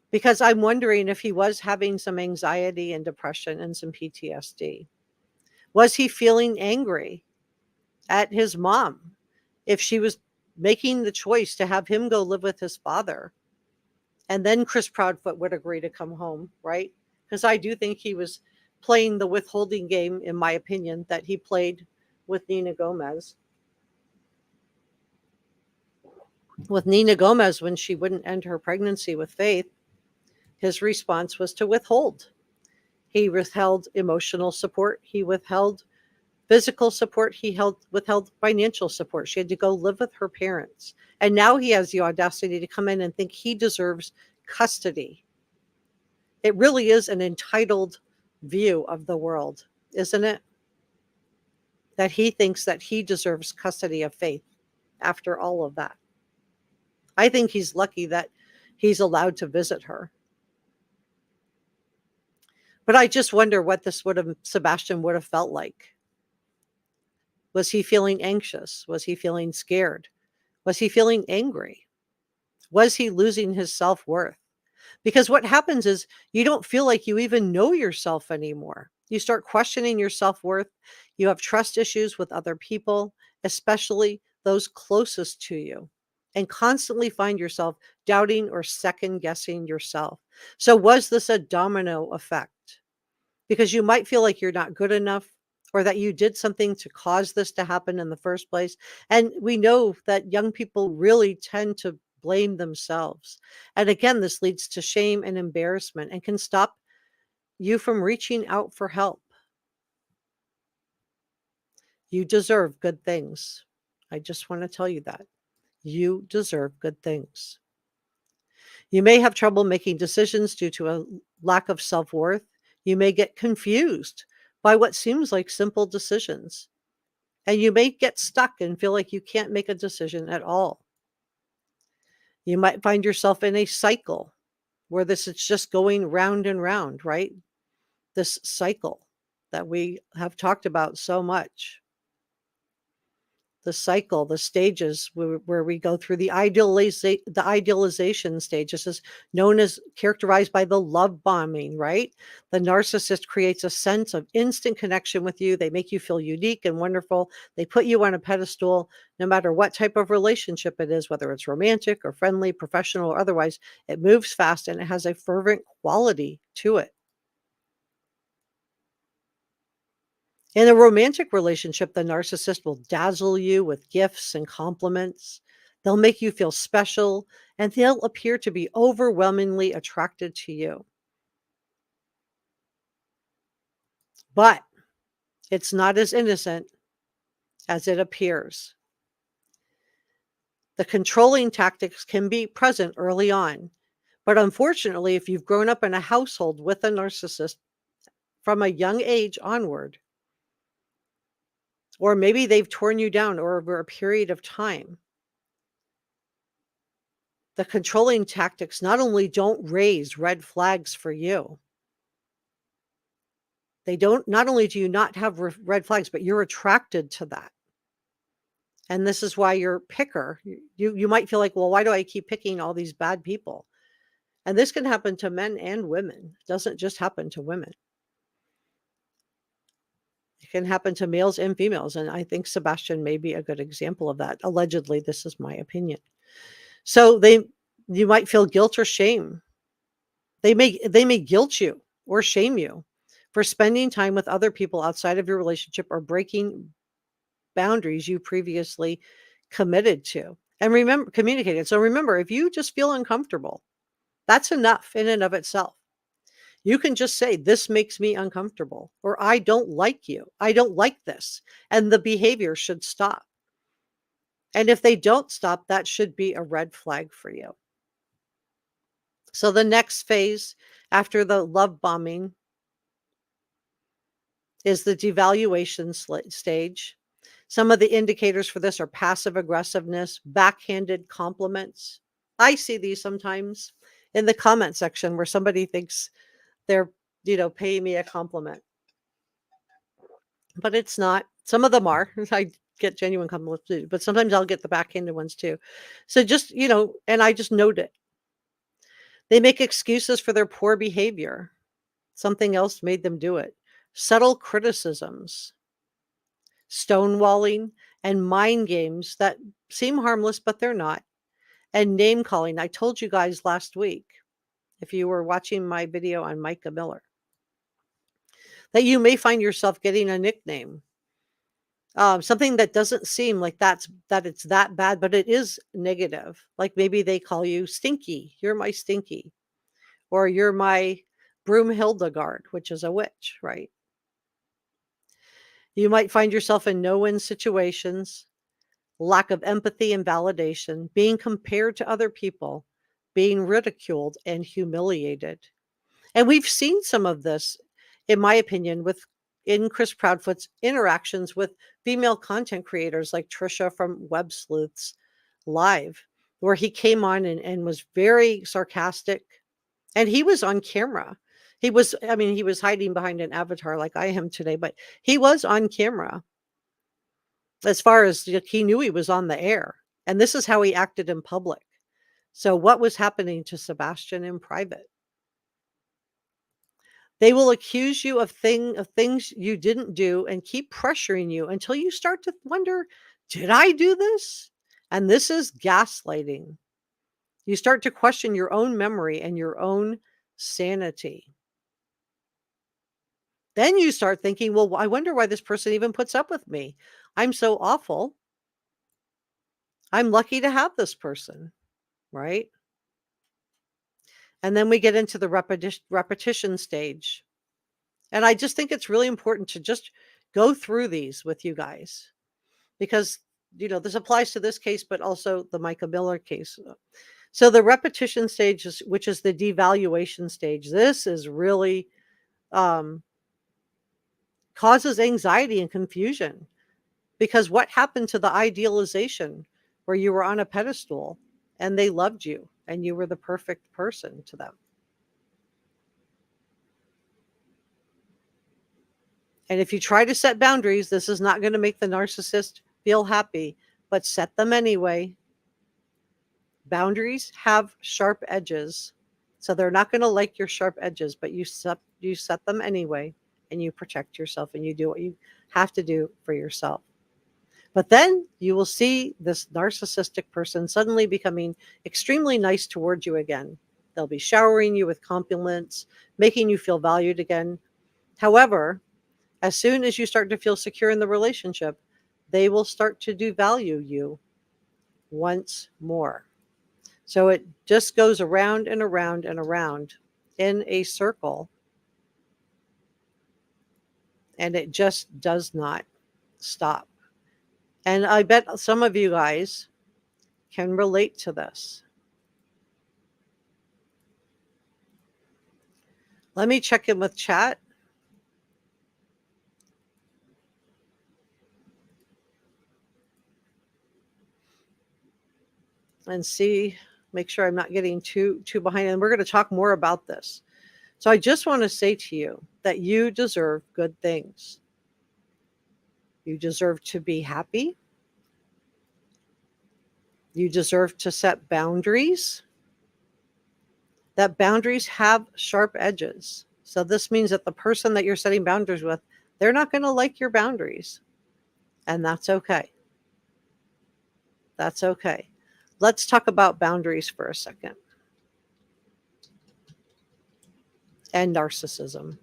because I'm wondering if he was having some anxiety and depression and some PTSD. Was he feeling angry at his mom if she was making the choice to have him go live with his father. And then Chris Proudfoot would agree to come home, right? Because I do think he was playing the withholding game, in my opinion, that he played with Nina Gomez. With Nina Gomez, when she wouldn't end her pregnancy with Faith, his response was to withhold. He withheld emotional support. He withheld physical support. He withheld financial support. She had to go live with her parents. And now he has the audacity to come in and think he deserves custody. It really is an entitled view of the world, isn't it? That he thinks that he deserves custody of Faith after all of that. I think he's lucky that he's allowed to visit her. But I just wonder what Sebastian would have felt like. Was he feeling anxious? Was he feeling scared? Was he feeling angry? Was he losing his self-worth? Because what happens is you don't feel like you even know yourself anymore. You start questioning your self-worth. You have trust issues with other people, especially those closest to you, and constantly find yourself doubting or second-guessing yourself. So was this a domino effect? Because you might feel like you're not good enough, or that you did something to cause this to happen in the first place. And we know that young people really tend to blame themselves. And again, this leads to shame and embarrassment and can stop you from reaching out for help. You deserve good things. I just want to tell you that. You deserve good things. You may have trouble making decisions due to a lack of self-worth. You may get confused by what seems like simple decisions. And you may get stuck and feel like you can't make a decision at all. You might find yourself in a cycle where this is just going round and round, right? This cycle that we have talked about so much. The cycle, the stages where we go through the idealization stage. This is characterized by the love bombing, right? The narcissist creates a sense of instant connection with you. They make you feel unique and wonderful. They put you on a pedestal, no matter what type of relationship it is, whether it's romantic or friendly, professional or otherwise. It moves fast and it has a fervent quality to it. In a romantic relationship, the narcissist will dazzle you with gifts and compliments. They'll make you feel special, and they'll appear to be overwhelmingly attracted to you. But it's not as innocent as it appears. The controlling tactics can be present early on. But unfortunately, if you've grown up in a household with a narcissist from a young age onward, or maybe they've torn you down over a period of time, the controlling tactics not only don't raise red flags for you, not only do you not have red flags, but you're attracted to that. And this is why you're a picker. You might feel like, well, why do I keep picking all these bad people? And this can happen to men and women. It doesn't just happen to women. It can happen to males and females. And I think Sebastian may be a good example of that. Allegedly, this is my opinion. So you might feel guilt or shame. They may guilt you or shame you for spending time with other people outside of your relationship or breaking boundaries you previously committed to and communicated. So remember, if you just feel uncomfortable, that's enough in and of itself. You can just say, this makes me uncomfortable, or I don't like you. I don't like this. And the behavior should stop. And if they don't stop, that should be a red flag for you. So the next phase after the love bombing is the devaluation stage. Some of the indicators for this are passive aggressiveness, backhanded compliments. I see these sometimes in the comment section where somebody thinks they're, paying me a compliment. But it's not. Some of them are. I get genuine compliments too, but sometimes I'll get the backhanded ones too. So just, and I just note it. They make excuses for their poor behavior. Something else made them do it. Subtle criticisms, stonewalling, and mind games that seem harmless, but they're not, and name calling. I told you guys last week, if you were watching my video on Micah Miller, that you may find yourself getting a nickname, something that doesn't seem like that it's that bad, but it is negative. Like maybe they call you Stinky. You're my Stinky, or you're my Broomhildegard, which is a witch, right? You might find yourself in no-win situations, lack of empathy and validation, being compared to other people, being ridiculed and humiliated. And we've seen some of this, in my opinion, in Chris Proudfoot's interactions with female content creators like Trisha from Web Sleuths Live, where he came on and was very sarcastic. And he was on camera. He was hiding behind an avatar like I am today, but he was on camera. As far as he knew he was on the air. And this is how he acted in public. So what was happening to Sebastian in private? They will accuse you of things you didn't do and keep pressuring you until you start to wonder, did I do this? And this is gaslighting. You start to question your own memory and your own sanity. Then you start thinking, well, I wonder why this person even puts up with me. I'm so awful. I'm lucky to have this person, right? And then we get into the repetition stage. And I just think it's really important to just go through these with you guys, because, this applies to this case, but also the Micah Miller case. So the repetition stage, which is the devaluation stage, this is really causes anxiety and confusion, because what happened to the idealization where you were on a pedestal and they loved you and you were the perfect person to them? And if you try to set boundaries, this is not going to make the narcissist feel happy, but set them anyway. Boundaries have sharp edges, so they're not going to like your sharp edges, but you set them anyway, and you protect yourself and you do what you have to do for yourself. But then you will see this narcissistic person suddenly becoming extremely nice towards you again. They'll be showering you with compliments, making you feel valued again. However, as soon as you start to feel secure in the relationship, they will start to devalue you once more. So it just goes around and around and around in a circle. And it just does not stop. And I bet some of you guys can relate to this. Let me check in with chat. And make sure I'm not getting too behind. And we're going to talk more about this. So I just want to say to you that you deserve good things. You deserve to be happy. You deserve to set boundaries. That boundaries have sharp edges. So this means that the person that you're setting boundaries with, they're not going to like your boundaries. And that's okay. That's okay. Let's talk about boundaries for a second. And narcissism.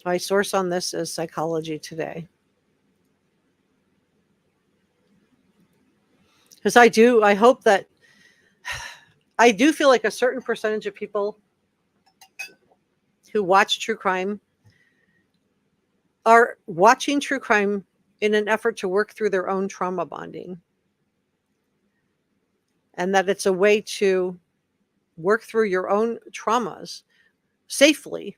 My source on this is Psychology Today. Because I do feel like a certain percentage of people who watch true crime are watching true crime in an effort to work through their own trauma bonding. And that it's a way to work through your own traumas safely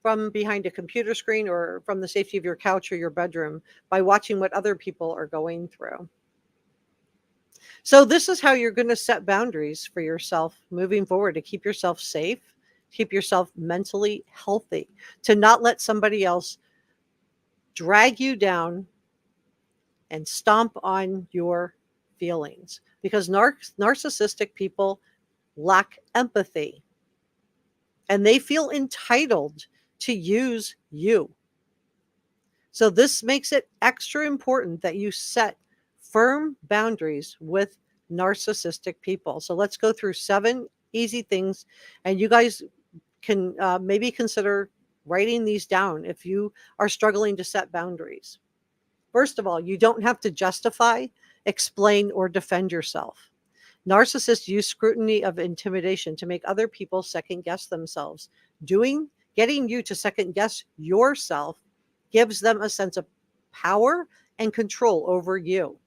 from behind a computer screen or from the safety of your couch or your bedroom by watching what other people are going through. So this is how you're going to set boundaries for yourself moving forward, to keep yourself safe, keep yourself mentally healthy, to not let somebody else drag you down and stomp on your feelings, because narcissistic people lack empathy. and they feel entitled to use you. So this makes it extra important that you set firm boundaries with narcissistic people. So let's go through 7 easy things, and you guys can maybe consider writing these down if you are struggling to set boundaries. First of all, you don't have to justify, explain, or defend yourself. Narcissists use scrutiny of intimidation to make other people second guess themselves. Getting you to second guess yourself gives them a sense of power and control over you.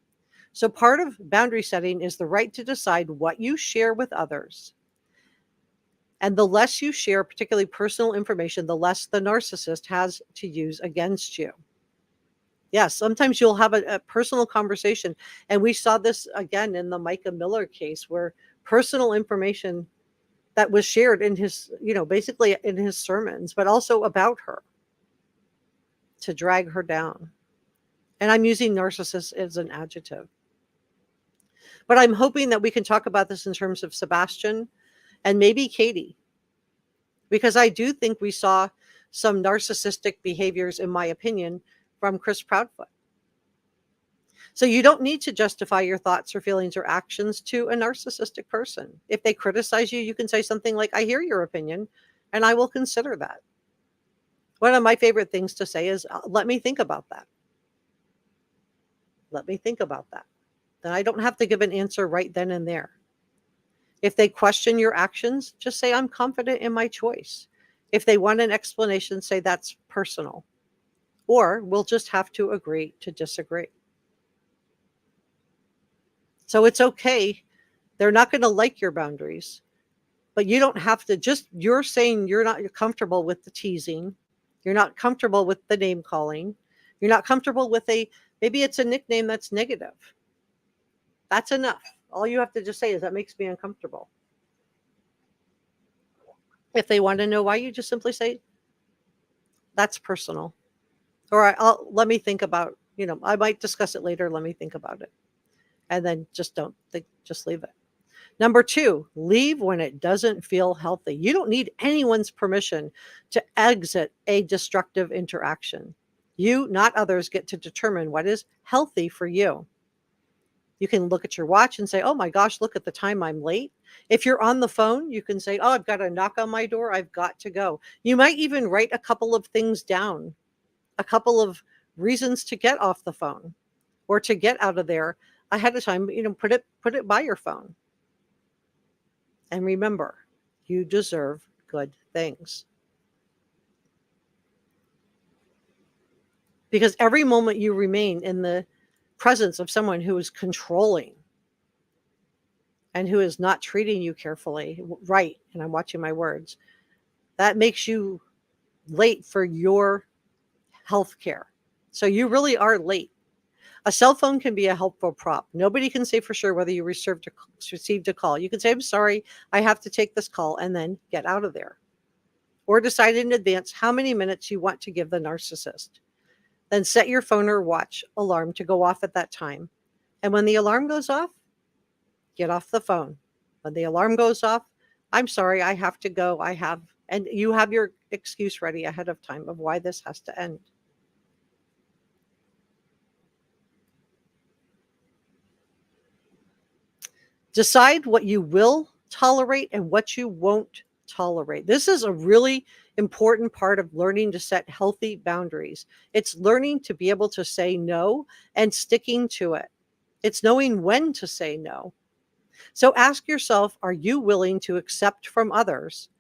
So part of boundary setting is the right to decide what you share with others. And the less you share, particularly personal information, the less the narcissist has to use against you. Yes, sometimes you'll have a personal conversation. And we saw this again in the Micah Miller case, where personal information that was shared in his, basically in his sermons, but also about her, to drag her down. And I'm using narcissist as an adjective. But I'm hoping that we can talk about this in terms of Sebastian and maybe Katie, because I do think we saw some narcissistic behaviors, in my opinion, from Chris Proudfoot. So you don't need to justify your thoughts or feelings or actions to a narcissistic person. If they criticize you, you can say something like, I hear your opinion, and I will consider that. One of my favorite things to say is, let me think about that. Let me think about that. Then I don't have to give an answer right then and there. If they question your actions, just say, I'm confident in my choice. If they want an explanation, say that's personal. Or we'll just have to agree to disagree. So it's okay. They're not going to like your boundaries, but you don't have to you're saying you're comfortable with the teasing. You're not comfortable with the name calling. You're not comfortable with maybe it's a nickname that's negative. That's enough. All you have to just say is, that makes me uncomfortable. If they want to know why, you just simply say, that's personal. Or let me think about, I might discuss it later. Let me think about it. And then just leave it. Number 2, leave when it doesn't feel healthy. You don't need anyone's permission to exit a destructive interaction. You, not others, get to determine what is healthy for you. You can look at your watch and say, oh my gosh, look at the time, I'm late. If you're on the phone, you can say, oh, I've got a knock on my door, I've got to go. You might even write a couple of things down, a couple of reasons to get off the phone or to get out of there ahead of time. Put it by your phone. And remember, you deserve good things. Because every moment you remain in the presence of someone who is controlling and who is not treating you carefully, right, and I'm watching my words, that makes you late for your health care. So you really are late. A cell phone can be a helpful prop. Nobody can say for sure whether you received a call. You can say, I'm sorry, I have to take this call, and then get out of there. Or decide in advance how many minutes you want to give the narcissist. Then set your phone or watch alarm to go off at that time. And when the alarm goes off, get off the phone. When the alarm goes off, I'm sorry, I have to go. And you have your excuse ready ahead of time of why this has to end. Decide what you will tolerate and what you won't tolerate. This is a really important part of learning to set healthy boundaries. It's learning to be able to say no and sticking to it. It's knowing when to say no. So ask yourself, are you willing to accept from others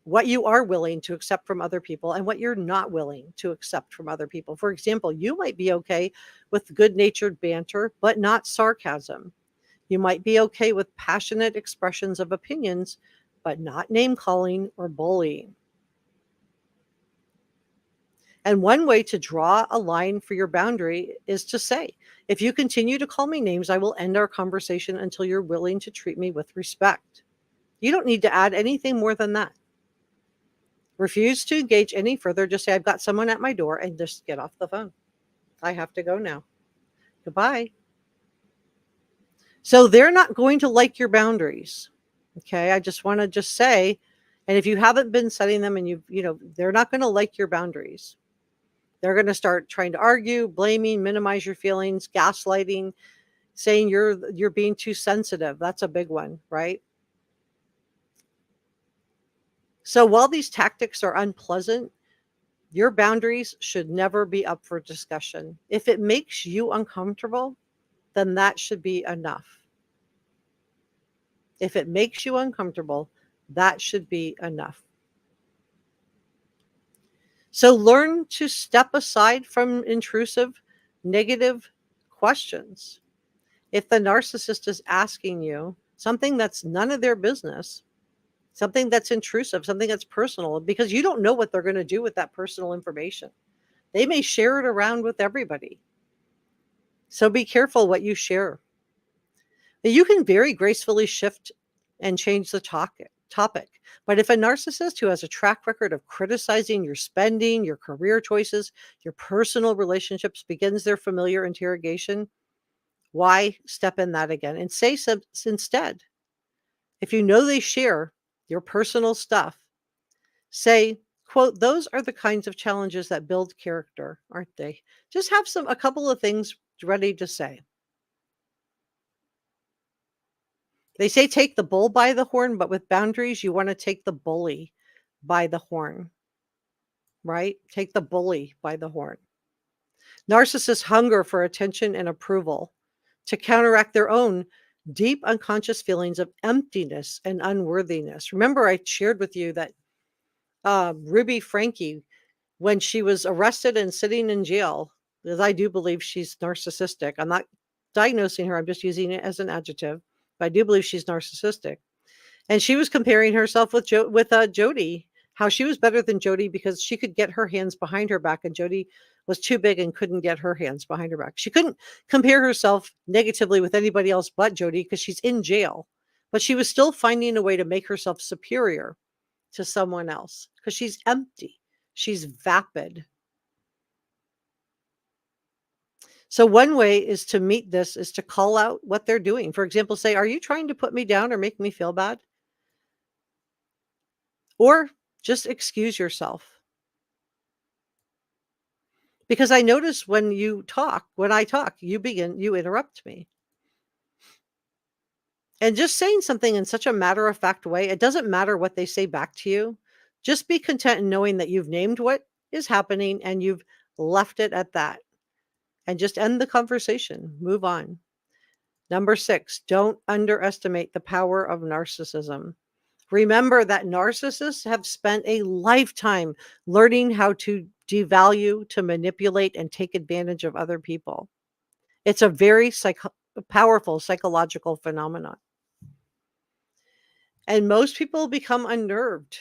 what you are willing to accept from other people and what you're not willing to accept from other people? For example, you might be okay with good-natured banter, but not sarcasm. You might be okay with passionate expressions of opinions, but not name-calling or bullying. And one way to draw a line for your boundary is to say, if you continue to call me names, I will end our conversation until you're willing to treat me with respect. You don't need to add anything more than that. Refuse to engage any further. Just say, I've got someone at my door, and just get off the phone. I have to go now. Goodbye. So they're not going to like your boundaries. Okay, I just want to say, And if you haven't been setting them and they're not going to like your boundaries. They're going to start trying to argue, blaming, minimize your feelings, gaslighting, saying you're being too sensitive. That's a big one, right? So while these tactics are unpleasant, your boundaries should never be up for discussion. If it makes you uncomfortable, then that should be enough. If it makes you uncomfortable, that should be enough. So learn to step aside from intrusive, negative questions. If the narcissist is asking you something that's none of their business, something that's intrusive, something that's personal, because you don't know what they're going to do with that personal information. They may share it around with everybody. So be careful what you share. You can very gracefully shift and change the topic. But if a narcissist who has a track record of criticizing your spending, your career choices, your personal relationships begins their familiar interrogation, why step in that again? And say instead, if you know they share your personal stuff, say, quote, those are the kinds of challenges that build character, aren't they? Just have a couple of things ready to say. They say take the bull by the horn, but with boundaries, you want to take the bully by the horn, right? Take the bully by the horn. Narcissists hunger for attention and approval to counteract their own deep unconscious feelings of emptiness and unworthiness. Remember, I shared with you that Ruby Franke, when she was arrested and sitting in jail, because I do believe she's narcissistic. I'm not diagnosing her, I'm just using it as an adjective, but I do believe she's narcissistic. And she was comparing herself with Jody, how she was better than Jody because she could get her hands behind her back, and Jody was too big and couldn't get her hands behind her back. She couldn't compare herself negatively with anybody else but Jody because she's in jail, but she was still finding a way to make herself superior to someone else because she's empty. She's vapid. So one way is to meet this is to call out what they're doing. For example, say, are you trying to put me down or make me feel bad? Or just excuse yourself. Because I notice when I talk, you interrupt me. And just saying something in such a matter-of-fact way, it doesn't matter what they say back to you. Just be content in knowing that you've named what is happening and you've left it at that. And just end the conversation. Move on. Number 6, don't underestimate the power of narcissism. Remember that narcissists have spent a lifetime learning how to devalue, to manipulate, and take advantage of other people. It's a very powerful psychological phenomenon. And most people become unnerved,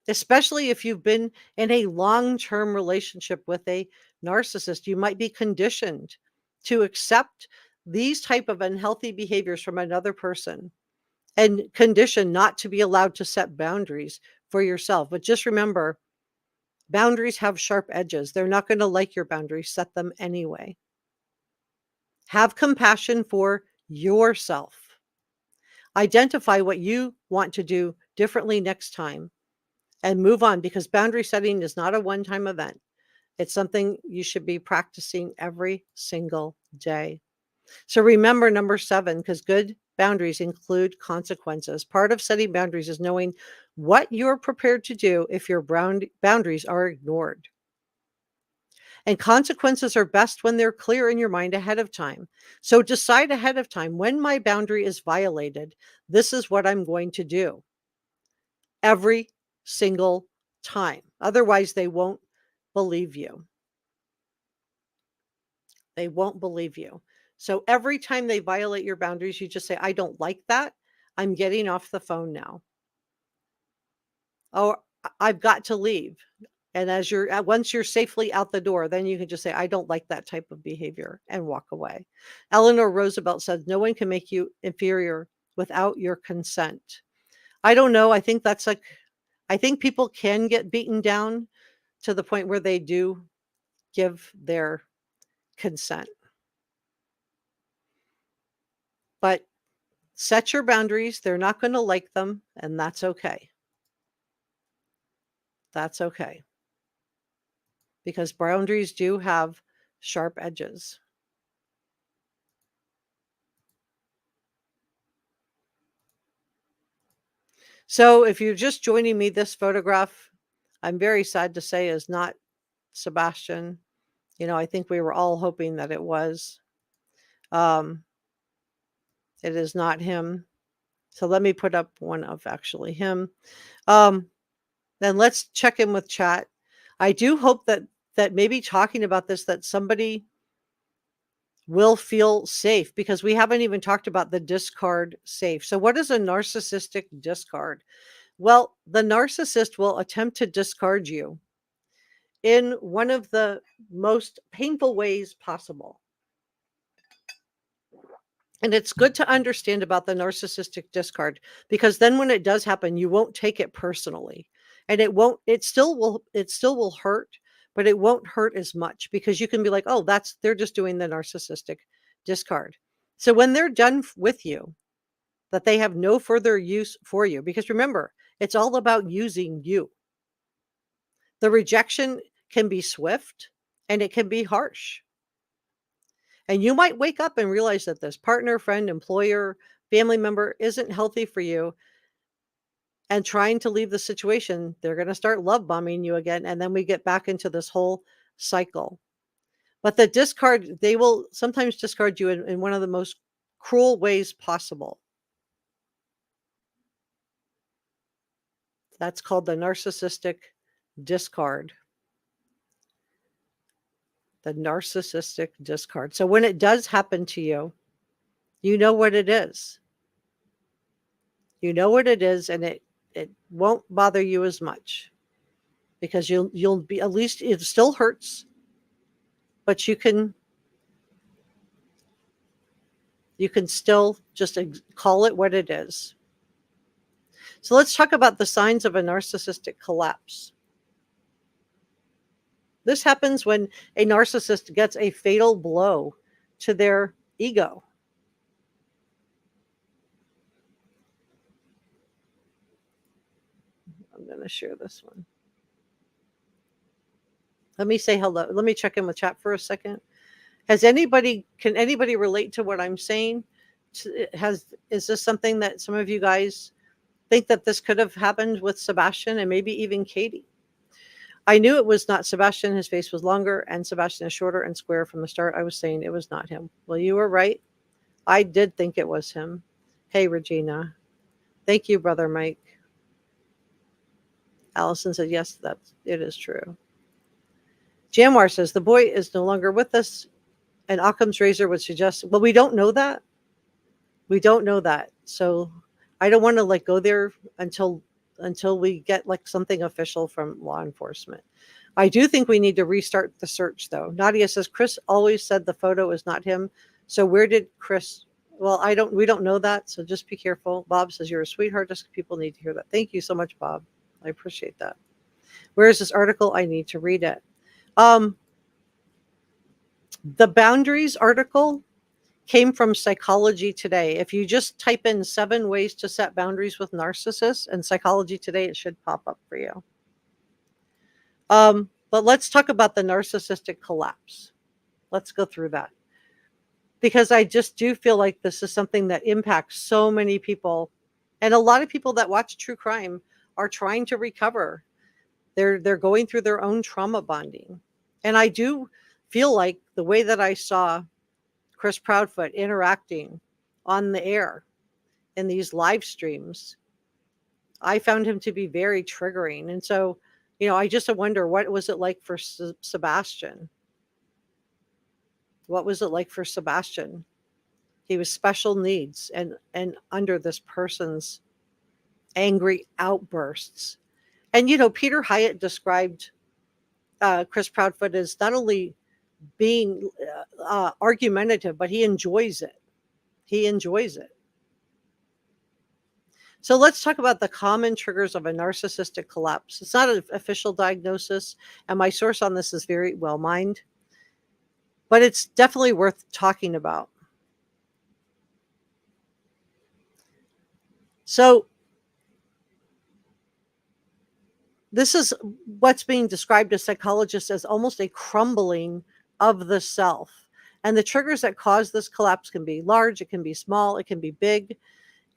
especially if you've been in a long-term relationship with a narcissist. You might be conditioned to accept these type of unhealthy behaviors from another person and conditioned not to be allowed to set boundaries for yourself. But just remember, boundaries have sharp edges. They're not going to like your boundaries. Set them anyway. Have compassion for yourself. Identify what you want to do differently next time and move on, because boundary setting is not a one-time event. It's something you should be practicing every single day. So remember number 7, because good boundaries include consequences. Part of setting boundaries is knowing what you're prepared to do if your boundaries are ignored. And consequences are best when they're clear in your mind ahead of time. So decide ahead of time, when my boundary is violated, this is what I'm going to do every single time. Otherwise, they won't believe you. They won't believe you. So every time they violate your boundaries, you just say, I don't like that. I'm getting off the phone now. Or I've got to leave. And once you're safely out the door, then you can just say, I don't like that type of behavior, and walk away. Eleanor Roosevelt said, no one can make you inferior without your consent. I don't know. I think I think people can get beaten down to the point where they do give their consent. But set your boundaries. They're not going to like them, and that's okay. That's okay. Because boundaries do have sharp edges. So if you're just joining me, this photograph, I'm very sad to say, is not Sebastian. I think we were all hoping that it was. It is not him. So let me put up one of actually him. Then let's check in with chat. I do hope that maybe talking about this, that somebody will feel safe, because we haven't even talked about the discard safe. So what is a narcissistic discard? Well, the narcissist will attempt to discard you in one of the most painful ways possible. And it's good to understand about the narcissistic discard, because then when it does happen, you won't take it personally. And it still will hurt, but it won't hurt as much, because you can be like, oh, they're just doing the narcissistic discard. So when they're done with you, that they have no further use for you, because remember, it's all about using you. The rejection can be swift and it can be harsh. And you might wake up and realize that this partner, friend, employer, family member isn't healthy for you, and trying to leave the situation, they're going to start love bombing you again. And then we get back into this whole cycle. But the discard, they will sometimes discard you in one of the most cruel ways possible. That's called the narcissistic discard. The narcissistic discard. So when it does happen to you, you know what it is. You know what it is, and it won't bother you as much, because you'll be, at least it still hurts, but you can still just call it what it is. So let's talk about the signs of a narcissistic collapse. This happens when a narcissist gets a fatal blow to their ego. I'm going to share this one. Let me say hello. Let me check in with chat for a second. Can anybody relate to what I'm saying? Is this something that some of you guys think that this could have happened with Sebastian, and maybe even Katie? I knew it was not Sebastian. His face was longer, and Sebastian is shorter and square from the start. I was saying it was not him. Well, you were right. I did think it was him. Hey, Regina. Thank you, Brother Mike. Allison said, yes, it is true. Jamwar says, the boy is no longer with us, and Occam's razor would suggest, well, we don't know that. We don't know that. So I don't want to go there until we get something official from law enforcement. I do think we need to restart the search, though. Nadia says, Chris always said the photo is not him. So where did Chris? Well, we don't know that. So just be careful. Bob says, you're a sweetheart. Just people need to hear that. Thank you so much, Bob. I appreciate that. Where is this article? I need to read it. The boundaries article came from Psychology Today. If you just type in 7 ways to set boundaries with narcissists and Psychology Today, it should pop up for you. But let's talk about the narcissistic collapse. Let's go through that, because I just do feel like this is something that impacts so many people, and a lot of people that watch true crime are trying to recover. They're going through their own trauma bonding, and I do feel like the way that I saw Chris Proudfoot interacting on the air in these live streams, I found him to be very triggering. And so, I just wonder, what was it like for Sebastian? What was it like for Sebastian? He was special needs and under this person's angry outbursts. And, Peter Hyatt described Chris Proudfoot as not only being argumentative, but he enjoys it. He enjoys it. So let's talk about the common triggers of a narcissistic collapse. It's not an official diagnosis, and my source on this is very well mined, but it's definitely worth talking about. So this is what's being described as psychologists as almost a crumbling of the self. And the triggers that cause this collapse can be large, it can be small, it can be big.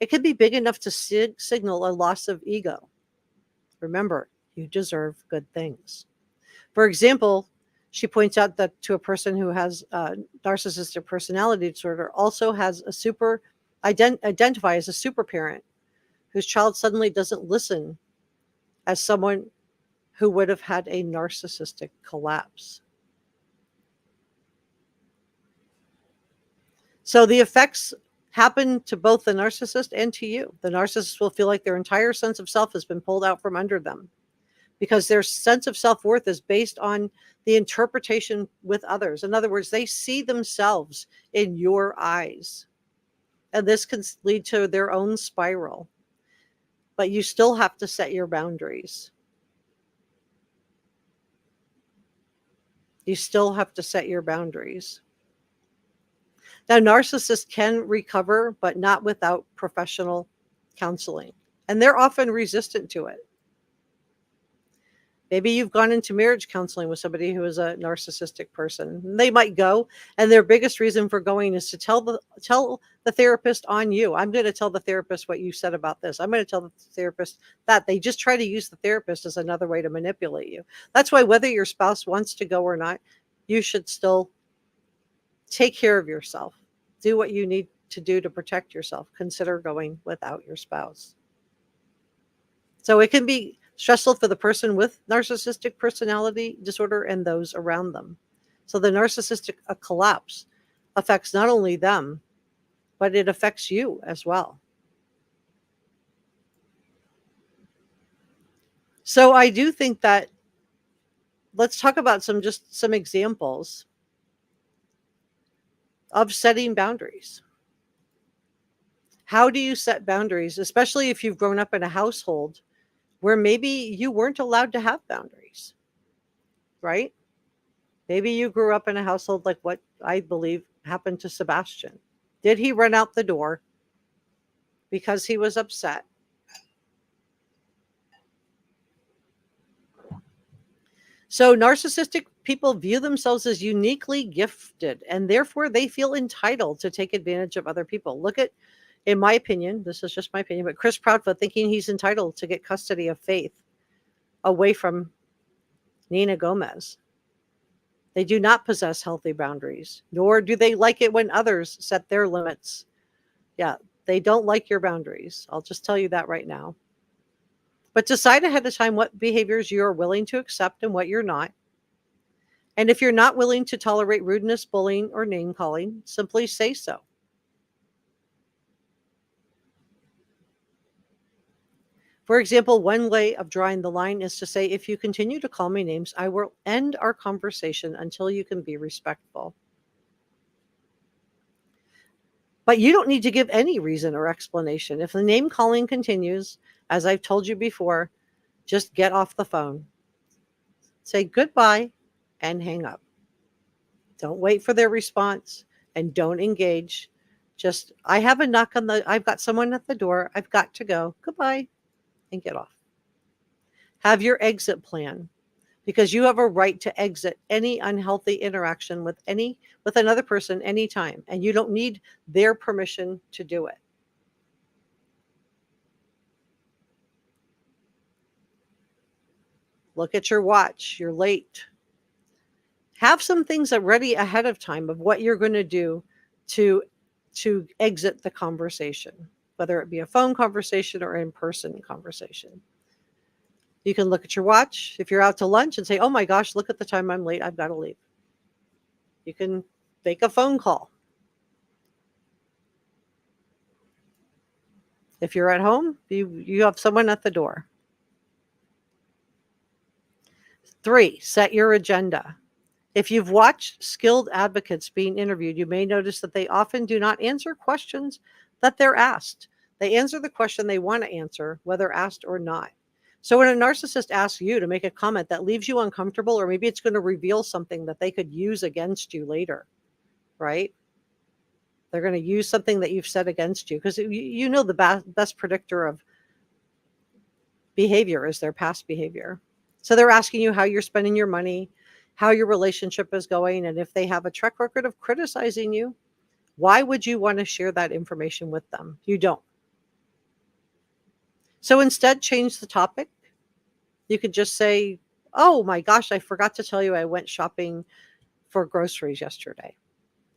It can be big enough to signal a loss of ego. Remember, you deserve good things. For example, she points out that to a person who has narcissistic personality disorder also has a identify as a super parent whose child suddenly doesn't listen as someone who would have had a narcissistic collapse. So the effects happen to both the narcissist and to you. The narcissist will feel like their entire sense of self has been pulled out from under them because their sense of self-worth is based on the interpretation with others. In other words, they see themselves in your eyes. And this can lead to their own spiral. But you still have to set your boundaries. You still have to set your boundaries. Now, narcissists can recover, but not without professional counseling. And they're often resistant to it. Maybe you've gone into marriage counseling with somebody who is a narcissistic person. They might go, and their biggest reason for going is to tell the therapist on you. I'm going to tell the therapist what you said about this. I'm going to tell the therapist that. They just try to use the therapist as another way to manipulate you. That's why whether your spouse wants to go or not, you should still take care of yourself. Do what you need to do to protect yourself. Consider going without your spouse. So it can be stressful for the person with narcissistic personality disorder and those around them. So the narcissistic collapse affects not only them, but it affects you as well. So I do think that let's talk about some examples of setting boundaries. How do you set boundaries, especially if you've grown up in a household where maybe you weren't allowed to have boundaries, right? Maybe you grew up in a household like what I believe happened to Sebastian. Did he run out the door because he was upset? So narcissistic people view themselves as uniquely gifted, and therefore they feel entitled to take advantage of other people. Look at, in my opinion, this is just my opinion, but Chris Proudfoot thinking he's entitled to get custody of Faith away from Nina Gomez. They do not possess healthy boundaries, nor do they like it when others set their limits. Yeah, they don't like your boundaries. I'll just tell you that right now. But decide ahead of time what behaviors you're willing to accept and what you're not. And if you're not willing to tolerate rudeness, bullying, or name calling, simply say so. For example, one way of drawing the line is to say, if you continue to call me names, I will end our conversation until you can be respectful. But you don't need to give any reason or explanation. If the name calling continues, as I've told you before, just get off the phone. Say goodbye and hang up. Don't wait for their response and don't engage. Just, I've got someone at the door. I've got to go. Goodbye. And get off. Have your exit plan, because you have a right to exit any unhealthy interaction with another person anytime, and you don't need their permission to do it. Look at your watch. You're late. Have some things ready ahead of time of what you're going to do to exit the conversation, whether it be a phone conversation or in-person conversation. You can look at your watch if you're out to lunch and say, oh my gosh, look at the time, I'm late, I've got to leave. You can make a phone call. If you're at home, you have someone at the door. 3, set your agenda. If you've watched skilled advocates being interviewed, you may notice that they often do not answer questions that they're asked. They answer the question they want to answer, whether asked or not. So when a narcissist asks you to make a comment that leaves you uncomfortable, or maybe it's going to reveal something that they could use against you later, right? They're going to use something that you've said against you, because you know the best predictor of behavior is their past behavior. So they're asking you how you're spending your money, how your relationship is going, and if they have a track record of criticizing you. Why would you want to share that information with them? You don't. So instead, change the topic. You could just say, oh my gosh, I forgot to tell you I went shopping for groceries yesterday.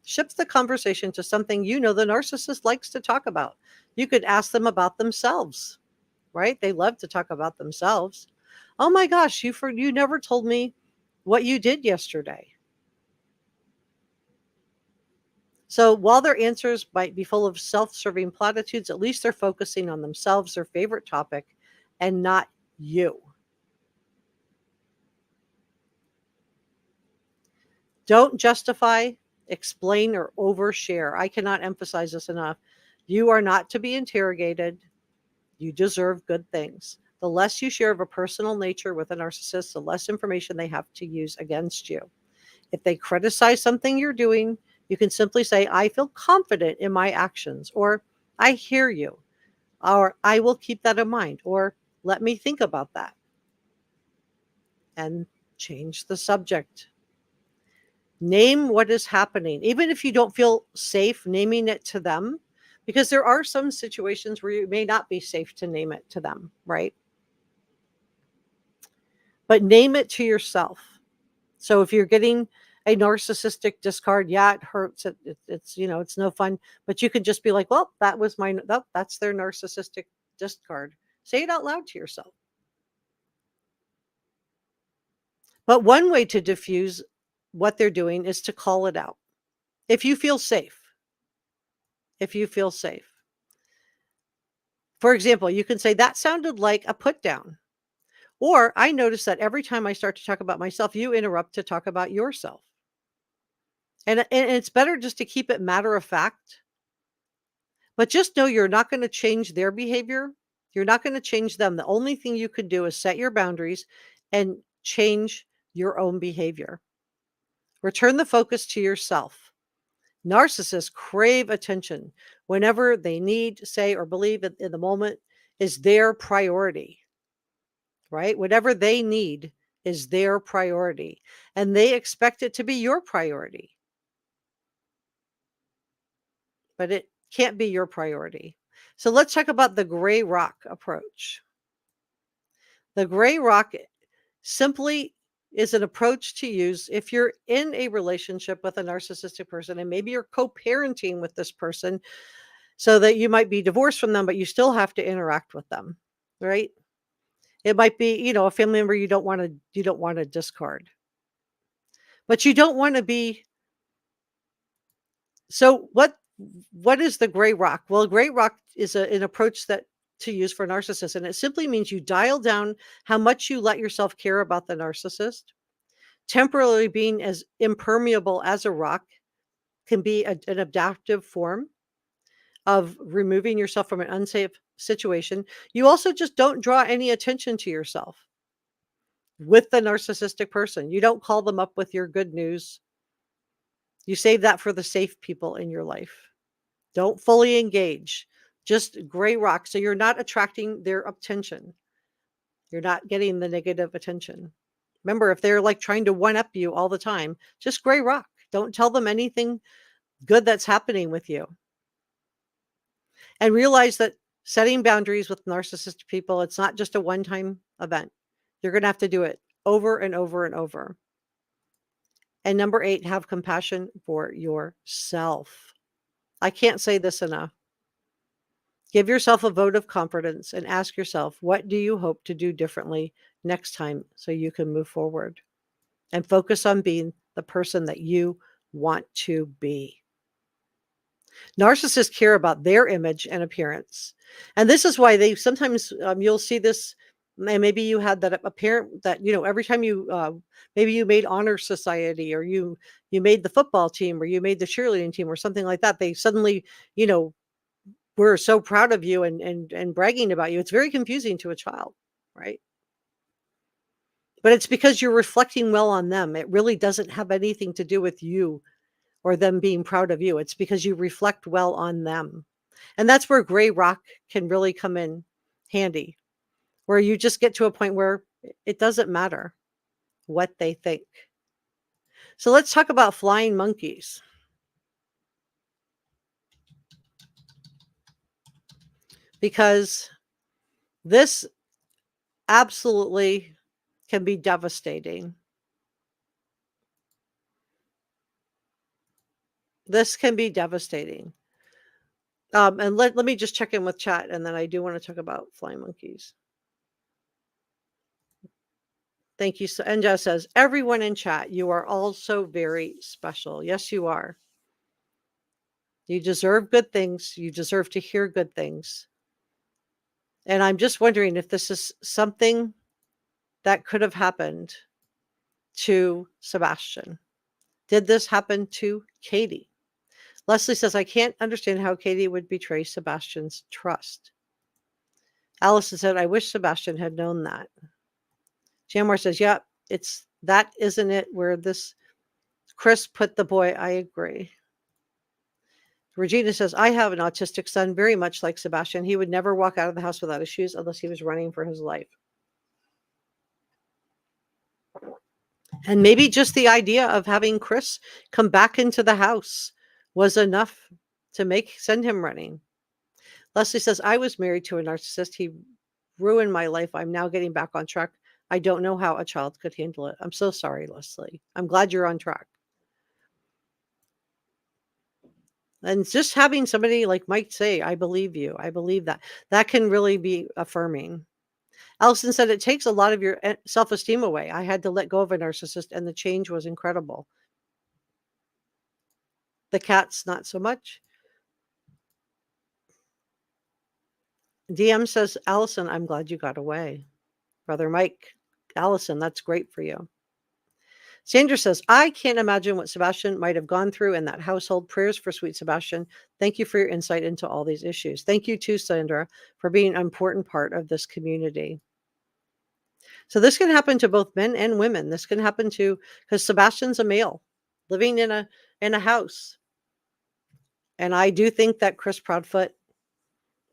Shift the conversation to something the narcissist likes to talk about. You could ask them about themselves, right? They love to talk about themselves. Oh my gosh, you never told me what you did yesterday. So while their answers might be full of self-serving platitudes, at least they're focusing on themselves, their favorite topic, and not you. Don't justify, explain, or overshare. I cannot emphasize this enough. You are not to be interrogated. You deserve good things. The less you share of a personal nature with a narcissist, the less information they have to use against you. If they criticize something you're doing, you can simply say, I feel confident in my actions, or I hear you, or I will keep that in mind, or let me think about that, and change the subject. Name what is happening, even if you don't feel safe naming it to them, because there are some situations where you may not be safe to name it to them, right? But name it to yourself. So if you're getting a narcissistic discard, yeah, it hurts. It's it's no fun. But you can just be like, well, that's their narcissistic discard. Say it out loud to yourself. But one way to diffuse what they're doing is to call it out. If you feel safe. If you feel safe. For example, you can say, that sounded like a put down. Or I notice that every time I start to talk about myself, you interrupt to talk about yourself. And it's better just to keep it matter of fact. But just know you're not going to change their behavior. You're not going to change them. The only thing you could do is set your boundaries and change your own behavior. Return the focus to yourself. Narcissists crave attention whenever they need, say, or believe in the moment is their priority, right? Whatever they need is their priority, and they expect it to be your priority. But it can't be your priority. So let's talk about the gray rock approach. The gray rock simply is an approach to use if you're in a relationship with a narcissistic person, and maybe you're co-parenting with this person so that you might be divorced from them, but you still have to interact with them, right? It might be, a family member you don't want to discard. But you don't want to be. So what is the gray rock? Well, gray rock is an approach that to use for narcissists, and it simply means you dial down how much you let yourself care about the narcissist. Temporarily being as impermeable as a rock can be an adaptive form of removing yourself from an unsafe situation. You also just don't draw any attention to yourself with the narcissistic person. You don't call them up with your good news. You save that for the safe people in your life. Don't fully engage. Just gray rock. So you're not attracting their attention. You're not getting the negative attention. Remember, if they're like trying to one-up you all the time, just gray rock. Don't tell them anything good that's happening with you. And realize that setting boundaries with narcissistic people, it's not just a one-time event. You're going to have to do it over and over and over. And number 8, have compassion for yourself. I can't say this enough. Give yourself a vote of confidence and ask yourself, what do you hope to do differently next time so you can move forward? And focus on being the person that you want to be. Narcissists care about their image and appearance. And this is why they sometimes, you'll see this, and maybe you had that a parent that, every time you, maybe you made honor society, or you made the football team, or you made the cheerleading team, or something like that. They suddenly, we're so proud of you and bragging about you. It's very confusing to a child, right? But it's because you're reflecting well on them. It really doesn't have anything to do with you or them being proud of you. It's because you reflect well on them. And that's where gray rock can really come in handy, where you just get to a point where It doesn't matter what they think. So let's talk about flying monkeys. Because this absolutely can be devastating. This can be devastating. And let me just check in with chat, and then I do want to talk about flying monkeys. Thank you. And Jess says, everyone in chat, you are all so very special. Yes, you are. You deserve good things. You deserve to hear good things. And I'm just wondering if this is something that could have happened to Sebastian. Did this happen to Katie? Leslie says, I can't understand how Katie would betray Sebastian's trust. Allison said, I wish Sebastian had known that. Jamwar says, yeah, it's that, isn't it, where this Chris put the boy? I agree. Regina says, I have an autistic son, very much like Sebastian. He would never walk out of the house without his shoes unless he was running for his life. And maybe just the idea of having Chris come back into the house was enough to send him running. Leslie says, I was married to a narcissist. He ruined my life. I'm now getting back on track. I don't know how a child could handle it. I'm so sorry, Leslie. I'm glad you're on track. And just having somebody like Mike say, I believe you. I believe that. That can really be affirming. Allison said, it takes a lot of your self-esteem away. I had to let go of a narcissist, and the change was incredible. The cats, not so much. DM says, Allison, I'm glad you got away. Brother Mike, Allison, that's great for you. Sandra says, I can't imagine what Sebastian might have gone through in that household. Prayers for sweet Sebastian. Thank you for your insight into all these issues. Thank you too, Sandra, for being an important part of this community. So this can happen to both men and women. This can happen to, because Sebastian's a male living in a house. And I do think that Chris Proudfoot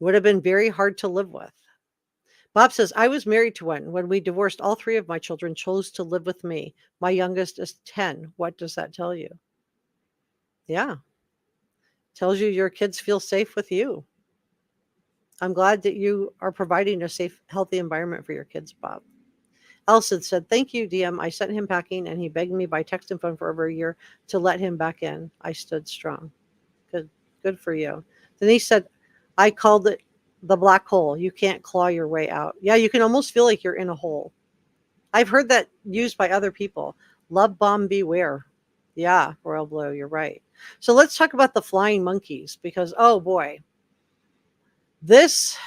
would have been very hard to live with. Bob says, I was married to one. When we divorced, all three of my children chose to live with me. My youngest is 10. What does that tell you? Yeah. Tells you your kids feel safe with you. I'm glad that you are providing a safe, healthy environment for your kids, Bob. Elson said, thank you, DM. I sent him packing, and he begged me by text and phone for over a year to let him back in. I stood strong. Good for you. Denise said, I called it the black hole. You can't claw your way out. Yeah, you can almost feel like you're in a hole. I've heard that used by other people. Love bomb beware. Yeah, Royal Blue, you're right. So let's talk about the flying monkeys, because, oh boy, this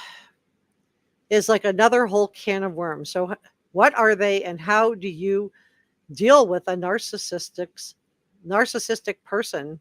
is like another whole can of worms. So what are they, and how do you deal with a narcissistic person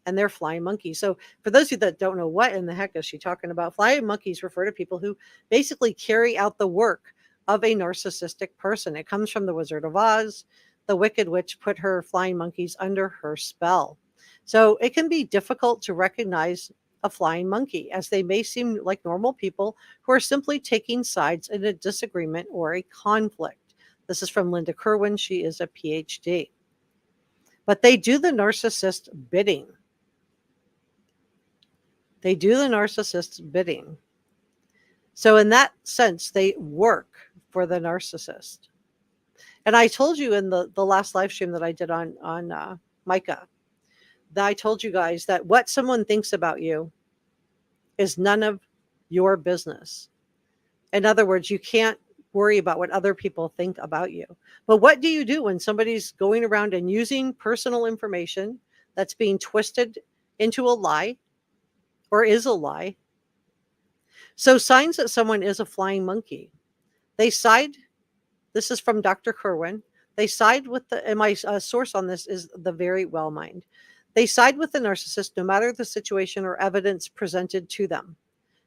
and their flying monkeys? So for those of you that don't know, what in the heck is she talking about? Flying monkeys refer to people who basically carry out the work of a narcissistic person. It comes from the Wizard of Oz. The Wicked Witch put her flying monkeys under her spell. So it can be difficult to recognize a flying monkey, as they may seem like normal people who are simply taking sides in a disagreement or a conflict. This is from Linda Kerwin. She is a PhD. But they do the narcissist's bidding. They do the narcissist's bidding. So in that sense, they work for the narcissist. And I told you in the last live stream that I did on Micah, that I told you guys that what someone thinks about you is none of your business. In other words, you can't worry about what other people think about you. But what do you do when somebody's going around and using personal information that's being twisted into a lie or is a lie? So signs that someone is a flying monkey. They side, this is from Dr. Kerwin, they side with and my source on this is the Very Well Mind. They side with the narcissist no matter the situation or evidence presented to them.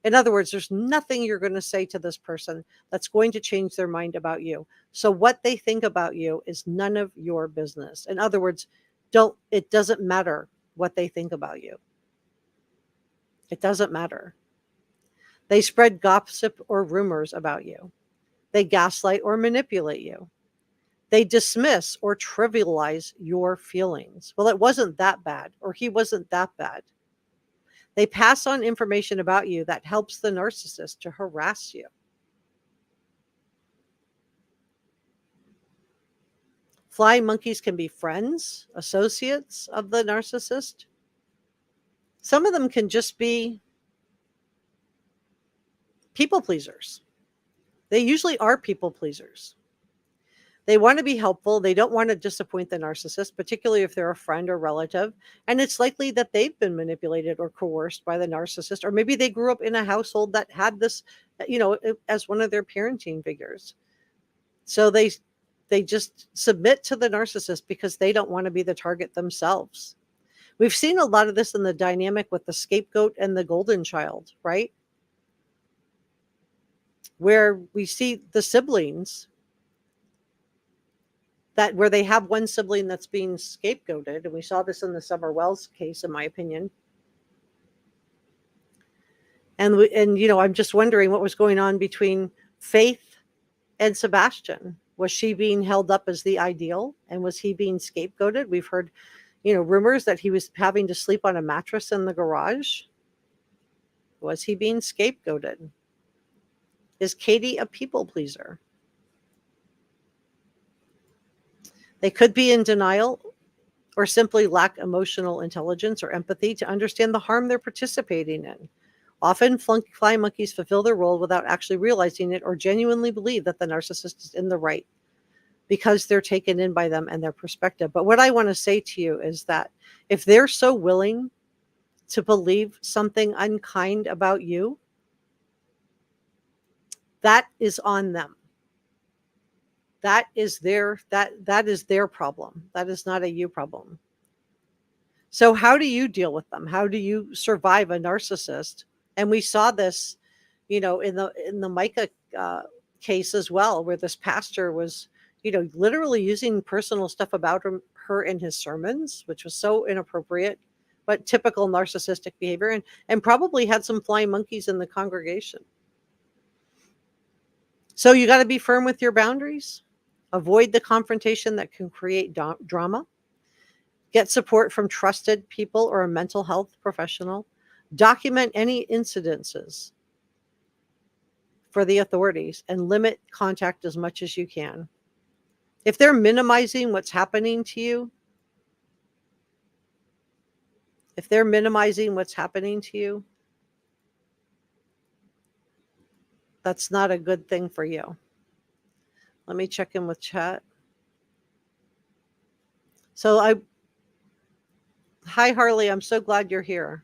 In other words, there's nothing you're going to say to this person that's going to change their mind about you. So what they think about you is none of your business. In other words, it doesn't matter what they think about you. It doesn't matter. They spread gossip or rumors about you. They gaslight or manipulate you. They dismiss or trivialize your feelings. Well, it wasn't that bad, or he wasn't that bad. They pass on information about you that helps the narcissist to harass you. Flying monkeys can be friends, associates of the narcissist. Some of them can just be people pleasers. They usually are people pleasers. They want to be helpful. They don't want to disappoint the narcissist, particularly if they're a friend or relative. And it's likely that they've been manipulated or coerced by the narcissist, or maybe they grew up in a household that had this, as one of their parenting figures. So they just submit to the narcissist because they don't want to be the target themselves. We've seen a lot of this in the dynamic with the scapegoat and the golden child, right? Where we see the siblings where they have one sibling that's being scapegoated. And we saw this in the Summer Wells case, in my opinion. And I'm just wondering what was going on between Faith and Sebastian. Was she being held up as the ideal, and was he being scapegoated? We've heard, rumors that he was having to sleep on a mattress in the garage. Was he being scapegoated? Is Katie a people pleaser? They could be in denial or simply lack emotional intelligence or empathy to understand the harm they're participating in. Often, flying monkeys fulfill their role without actually realizing it or genuinely believe that the narcissist is in the right because they're taken in by them and their perspective. But what I want to say to you is that if they're so willing to believe something unkind about you, that is on them. That is their problem. That is not a you problem. So how do you deal with them? How do you survive a narcissist? And we saw this, in the Micah case as well, where this pastor was, literally using personal stuff about her in his sermons, which was so inappropriate, but typical narcissistic behavior, and probably had some flying monkeys in the congregation. So you got to be firm with your boundaries. Avoid the confrontation that can create drama. Get support from trusted people or a mental health professional. Document any incidences for the authorities and limit contact as much as you can. If they're minimizing what's happening to you, that's not a good thing for you. Let me check in with chat. So hi Harley, I'm so glad you're here.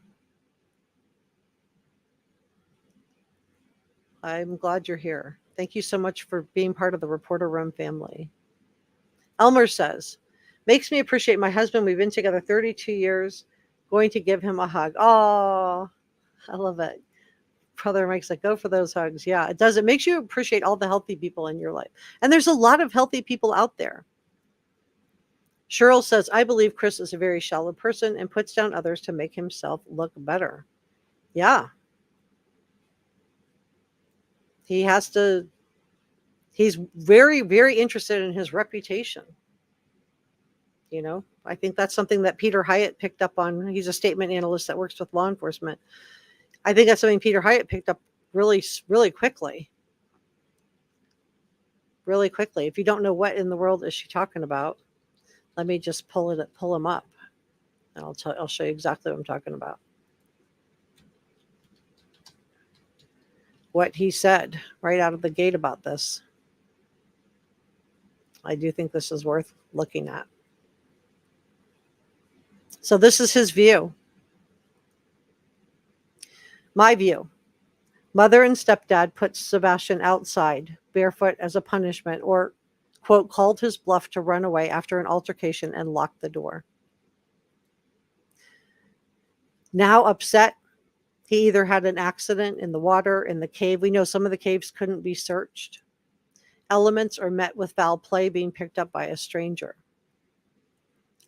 I'm glad you're here. Thank you so much for being part of the Reporter Room family. Elmer says, makes me appreciate my husband. We've been together 32 years. Going to give him a hug. Oh, I love it. Brother Mike's like, go for those hugs. Yeah, it does. It makes you appreciate all the healthy people in your life. And there's a lot of healthy people out there. Cheryl says, I believe Chris is a very shallow person and puts down others to make himself look better. Yeah. He's very, very interested in his reputation. I think that's something that Peter Hyatt picked up on. He's a statement analyst that works with law enforcement. I think that's something Peter Hyatt picked up really, really quickly. Really quickly. If you don't know what in the world is she talking about, let me just pull him up, and I'll show you exactly what I'm talking about. What he said right out of the gate about this. I do think this is worth looking at. So this is his view. My view. Mother and stepdad put Sebastian outside barefoot as a punishment, or, quote, called his bluff to run away after an altercation and locked the door. Now upset, he either had an accident in the water, in the cave. We know some of the caves couldn't be searched. Elements are met with foul play being picked up by a stranger.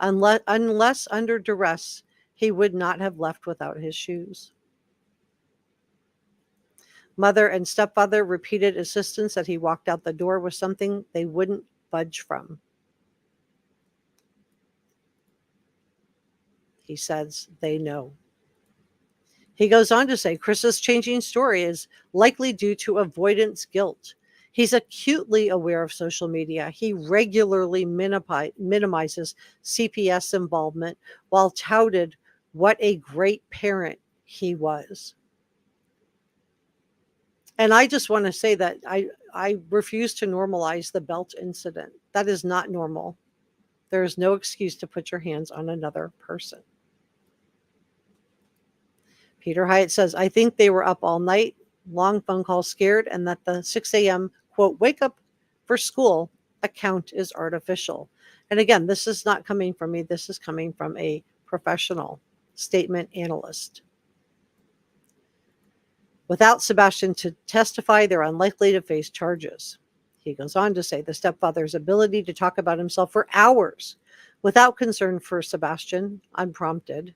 Unless under duress, he would not have left without his shoes. Mother and stepfather repeated insistence that he walked out the door with something they wouldn't budge from. He says they know. He goes on to say Chris's changing story is likely due to avoidance guilt. He's acutely aware of social media. He regularly minimizes CPS involvement while touted what a great parent he was. And I just want to say that I refuse to normalize the belt incident. That is not normal. There is no excuse to put your hands on another person. Peter Hyatt says, I think they were up all night, long phone calls, scared, and that the 6 a.m., quote, wake up for school account is artificial. And again, this is not coming from me. This is coming from a professional statement analyst. Without Sebastian to testify, they're unlikely to face charges. He goes on to say the stepfather's ability to talk about himself for hours without concern for Sebastian, unprompted.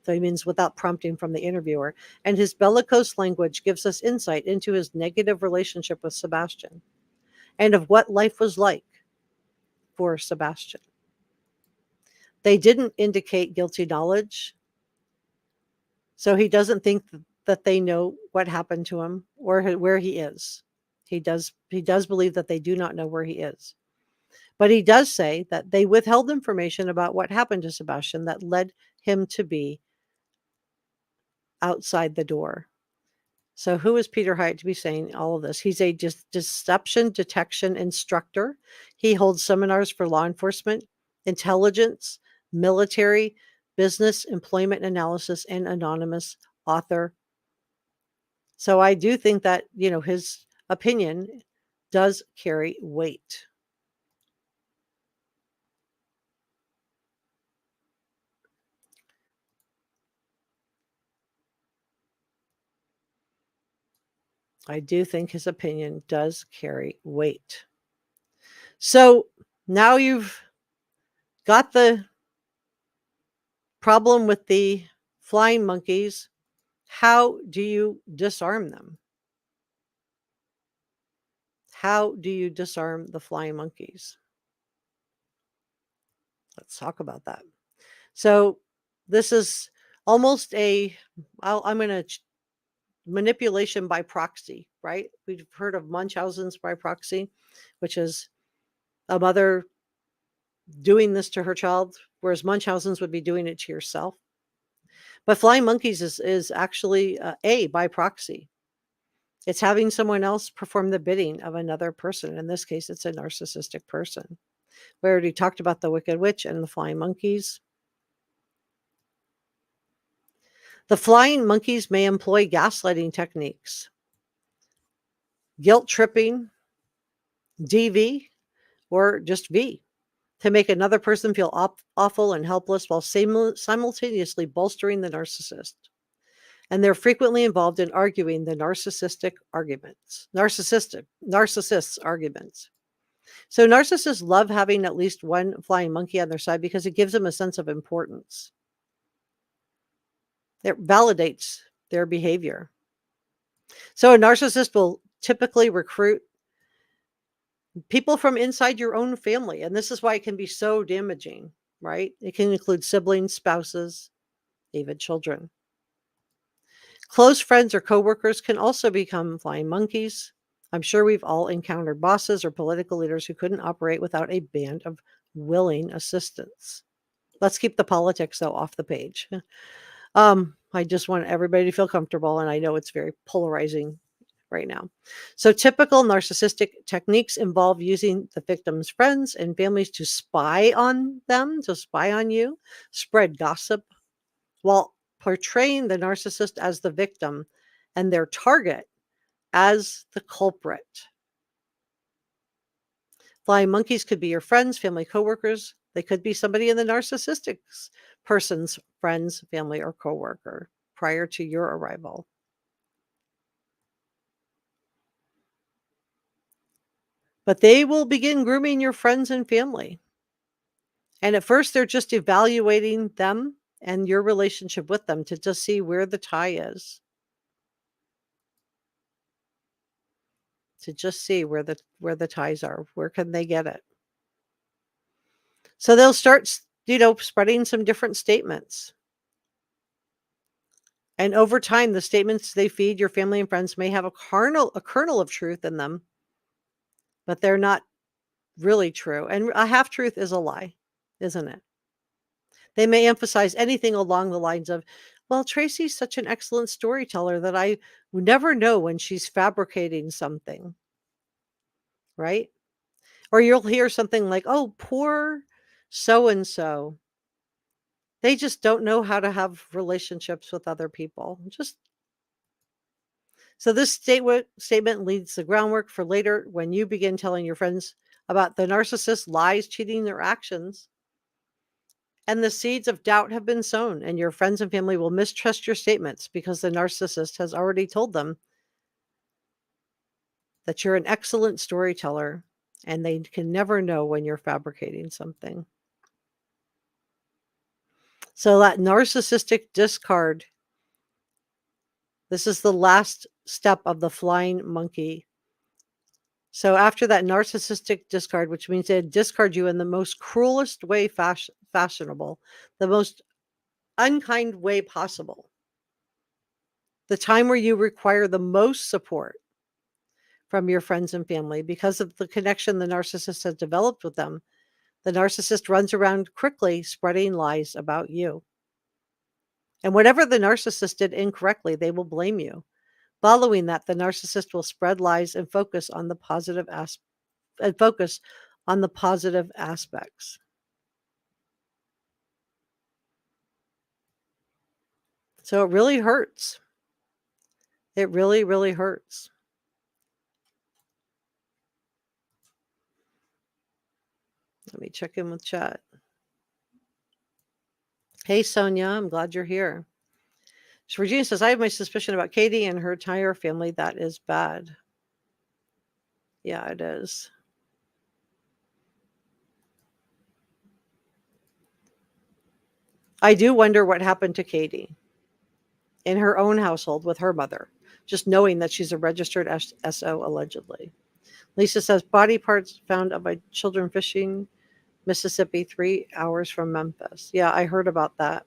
So he means without prompting from the interviewer. And his bellicose language gives us insight into his negative relationship with Sebastian and of what life was like for Sebastian. They didn't indicate guilty knowledge, so he doesn't think that they know what happened to him or where he is. He does believe that they do not know where he is. But he does say that they withheld information about what happened to Sebastian that led him to be outside the door. So who is Peter Hyatt to be saying all of this? He's a deception detection instructor. He holds seminars for law enforcement, intelligence, military, business, employment analysis, and anonymous author. So I do think that, his opinion does carry weight. I do think his opinion does carry weight. So now you've got the problem with the flying monkeys. How do you disarm them? How do you disarm the flying monkeys? Let's talk about that. So this is almost I'm going to manipulation by proxy, right? We've heard of Munchausen's by proxy, which is a mother doing this to her child, whereas Munchausen's would be doing it to yourself. But flying monkeys is actually by proxy. It's having someone else perform the bidding of another person. In this case, it's a narcissistic person. We already talked about the Wicked Witch and the flying monkeys. The flying monkeys may employ gaslighting techniques, guilt tripping, DV, or just V, to make another person feel awful and helpless while simultaneously bolstering the narcissist. And they're frequently involved in arguing the narcissists' arguments. So narcissists love having at least one flying monkey on their side because it gives them a sense of importance. It validates their behavior. So a narcissist will typically recruit people from inside your own family. And this is why it can be so damaging, right? It can include siblings, spouses, even children. Close friends or coworkers can also become flying monkeys. I'm sure we've all encountered bosses or political leaders who couldn't operate without a band of willing assistants. Let's keep the politics, though, off the page. I just want everybody to feel comfortable, and I know it's very polarizing right now. So typical narcissistic techniques involve using the victim's friends and families to spy on them, to spy on you, spread gossip, while portraying the narcissist as the victim and their target as the culprit. Flying monkeys could be your friends, family, coworkers. They could be somebody in the narcissistic person's friends, family, or coworker prior to your arrival. But they will begin grooming your friends and family. And at first, they're just evaluating them and your relationship with them to just see where the tie is. to just see where the ties are. Where can they get it? So they'll start, spreading some different statements. And over time, the statements they feed your family and friends may have a kernel of truth in them, but they're not really true. And a half truth is a lie, isn't it? They may emphasize anything along the lines of, well, Tracy's such an excellent storyteller that I would never know when she's fabricating something, right? Or you'll hear something like, oh, poor so-and-so. They just don't know how to have relationships with other people. So this statement leads the groundwork for later when you begin telling your friends about the narcissist's lies, cheating, their actions. And the seeds of doubt have been sown, and your friends and family will mistrust your statements because the narcissist has already told them that you're an excellent storyteller, and they can never know when you're fabricating something. So that narcissistic discard, this is the last step of the flying monkey. So after that narcissistic discard, which means they discard you in the most cruelest way fashionable, the most unkind way possible, the time where you require the most support from your friends and family because of the connection the narcissist has developed with them, the narcissist runs around quickly spreading lies about you. And whatever the narcissist did incorrectly, they will blame you. Following that, the narcissist will spread lies and focus on the positive aspects. So it really hurts. It really, really hurts. Let me check in with chat. Hey, Sonia, I'm glad you're here. So Regina says, I have my suspicion about Katie and her entire family. That is bad. Yeah, it is. I do wonder what happened to Katie in her own household with her mother, just knowing that she's a registered SO allegedly. Lisa says, body parts found of my children fishing, Mississippi, 3 hours from Memphis. Yeah, I heard about that.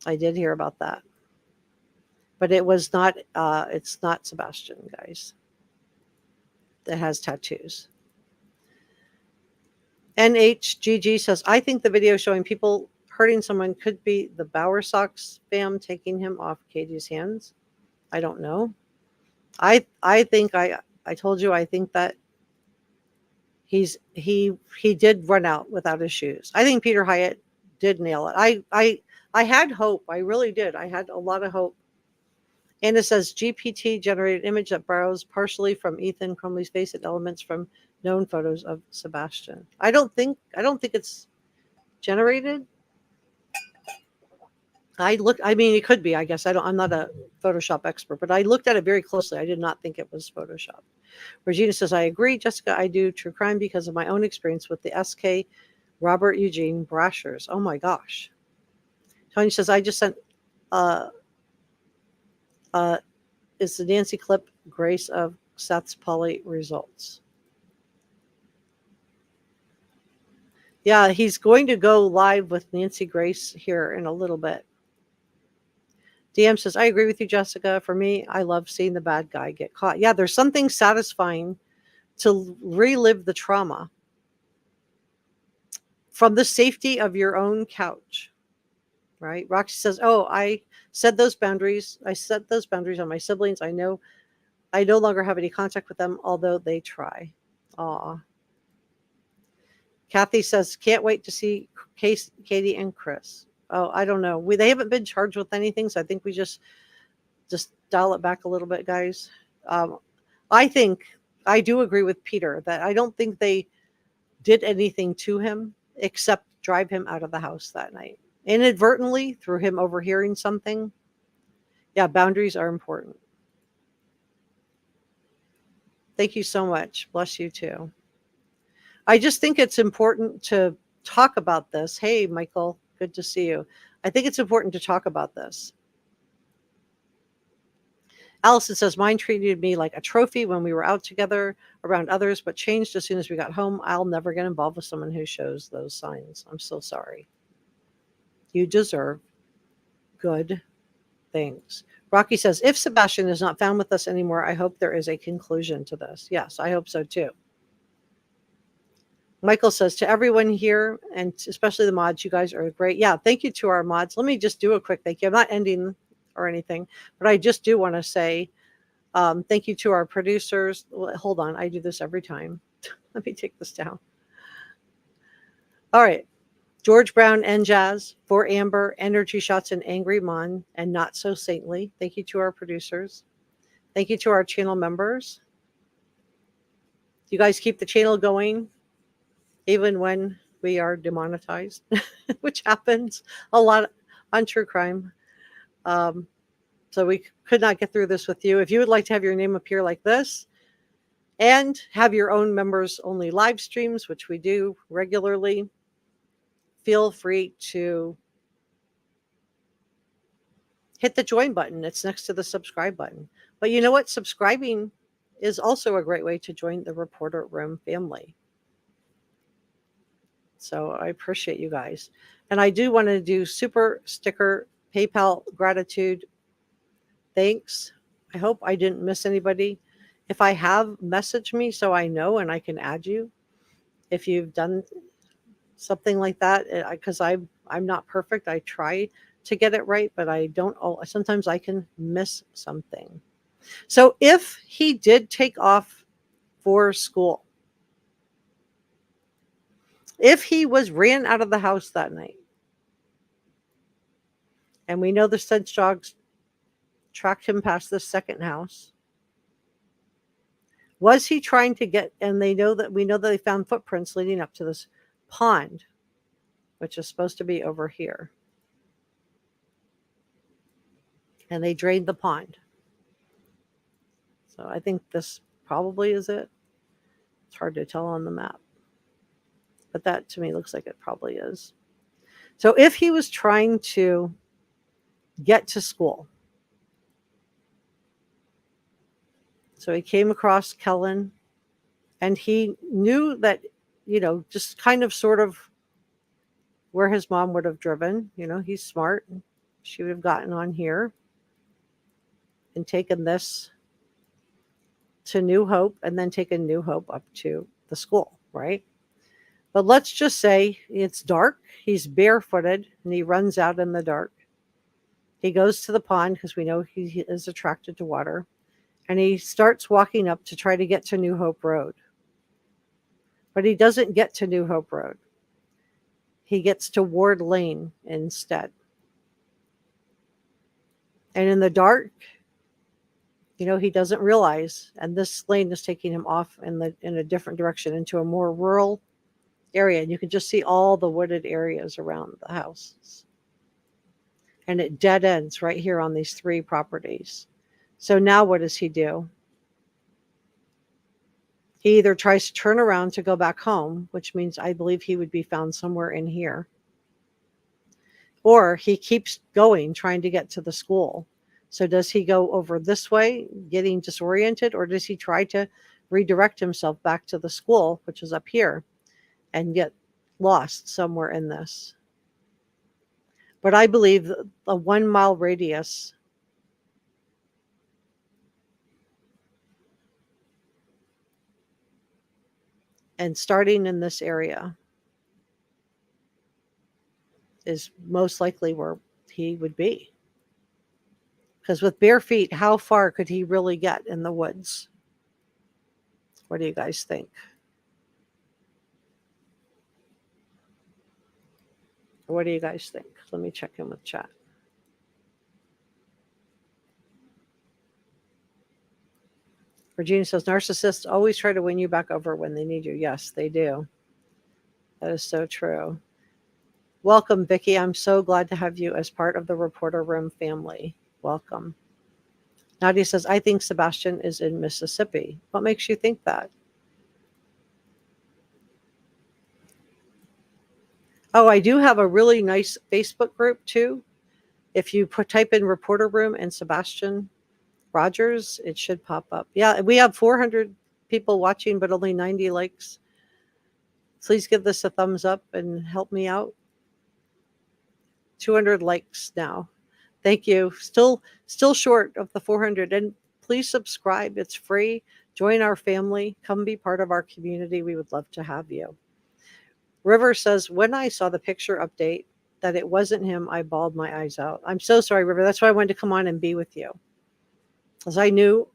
I did hear about that. But it was not, it's not Sebastian, guys, that has tattoos. NHGG says, I think the video showing people hurting someone could be the Bowersox fam taking him off Katie's hands. I don't know. I think I told you, I think that he did run out without his shoes. I think Peter Hyatt did nail it. I had hope. I really did. I had a lot of hope. And it says GPT generated image that borrows partially from Ethan Crumley's face and elements from known photos of Sebastian. I don't think it's generated. I mean, it could be, I guess. I'm not a Photoshop expert, but I looked at it very closely. I did not think it was Photoshop. Regina says, I agree, Jessica. I do true crime because of my own experience with the SK Robert Eugene Brashers. Oh my gosh. Tony says, I just sent is the Nancy clip Grace of Seth's poly results. Yeah, he's going to go live with Nancy Grace here in a little bit. DM says, I agree with you, Jessica. For me, I love seeing the bad guy get caught. Yeah, there's something satisfying to relive the trauma from the safety of your own couch, right? Roxy says, oh, I set those boundaries. I set those boundaries on my siblings. I know I no longer have any contact with them, although they try. Aw. Kathy says, can't wait to see Katie and Chris. Oh, I don't know. They haven't been charged with anything, so I think we just dial it back a little bit, guys. I think I do agree with Peter that I don't think they did anything to him except drive him out of the house that night. Inadvertently, through him overhearing something. Yeah, boundaries are important. Thank you so much. Bless you too. I just think it's important to talk about this. Hey, Michael, good to see you. I think it's important to talk about this. Allison says, mine treated me like a trophy when we were out together around others, but changed as soon as we got home. I'll never get involved with someone who shows those signs. I'm so sorry. You deserve good things. Rocky says, if Sebastian is not found with us anymore, I hope there is a conclusion to this. Yes, I hope so too. Michael says, to everyone here, and especially the mods, you guys are great. Yeah, thank you to our mods. Let me just do a quick thank you. I'm not ending or anything, but I just do want to say thank you to our producers. Hold on, I do this every time. Let me take this down. All right. George Brown and Jazz, For Amber, Energy Shots, and Angry Mon, and Not So Saintly. Thank you to our producers. Thank you to our channel members. You guys keep the channel going, even when we are demonetized, which happens a lot on true crime. So we could not get through this with you. If you would like to have your name appear like this and have your own members only live streams, which we do regularly, feel free to hit the join button. It's next to the subscribe button. But you know what? Subscribing is also a great way to join the Reporter Room family. So I appreciate you guys. And I do want to do super sticker PayPal gratitude. Thanks. I hope I didn't miss anybody. If I have, message me so I know and I can add you. If you've done something like that, because I'm not perfect. I try to get it right, but I don't. Sometimes I can miss something. So if he did take off for school, if he ran out of the house that night, and we know the stench dogs tracked him past the second house, was he trying to get, and we know that they found footprints leading up to this pond, which is supposed to be over here. And they drained the pond. So I think this probably is it. It's hard to tell on the map. But that to me looks like it probably is. So if he was trying to get to school, so he came across Kellen and he knew that, just kind of sort of where his mom would have driven. He's smart. She would have gotten on here and taken this to New Hope and then taken New Hope up to the school, right? But let's just say it's dark. He's barefooted and he runs out in the dark. He goes to the pond because we know he is attracted to water. And he starts walking up to try to get to New Hope Road. But he doesn't get to New Hope Road. He gets to Ward Lane instead. And in the dark, he doesn't realize, and this lane is taking him off in a different direction into a more rural area. And you can just see all the wooded areas around the houses. And it dead ends right here on these 3 properties. So now what does he do? He either tries to turn around to go back home, which means I believe he would be found somewhere in here, or he keeps going, trying to get to the school. So does he go over this way, getting disoriented, or does he try to redirect himself back to the school, which is up here, and get lost somewhere in this? But I believe a 1 mile radius and starting in this area is most likely where he would be. Because with bare feet, how far could he really get in the woods? What do you guys think? What do you guys think? Let me check in with chat. Regina says, narcissists always try to win you back over when they need you. Yes, they do. That is so true. Welcome, Vicki. I'm so glad to have you as part of the Reporter Room family. Welcome. Nadia says, I think Sebastian is in Mississippi. What makes you think that? Oh, I do have a really nice Facebook group too. If you type in Reporter Room and Sebastian, Rogers, it should pop up. Yeah, we have 400 people watching, but only 90 likes. Please give this a thumbs up and help me out. 200 likes now. Thank you. Still short of the 400. And please subscribe. It's free. Join our family. Come be part of our community. We would love to have you. River says, when I saw the picture update that it wasn't him, I bawled my eyes out. I'm so sorry, River. That's why I wanted to come on and be with you. Because I knew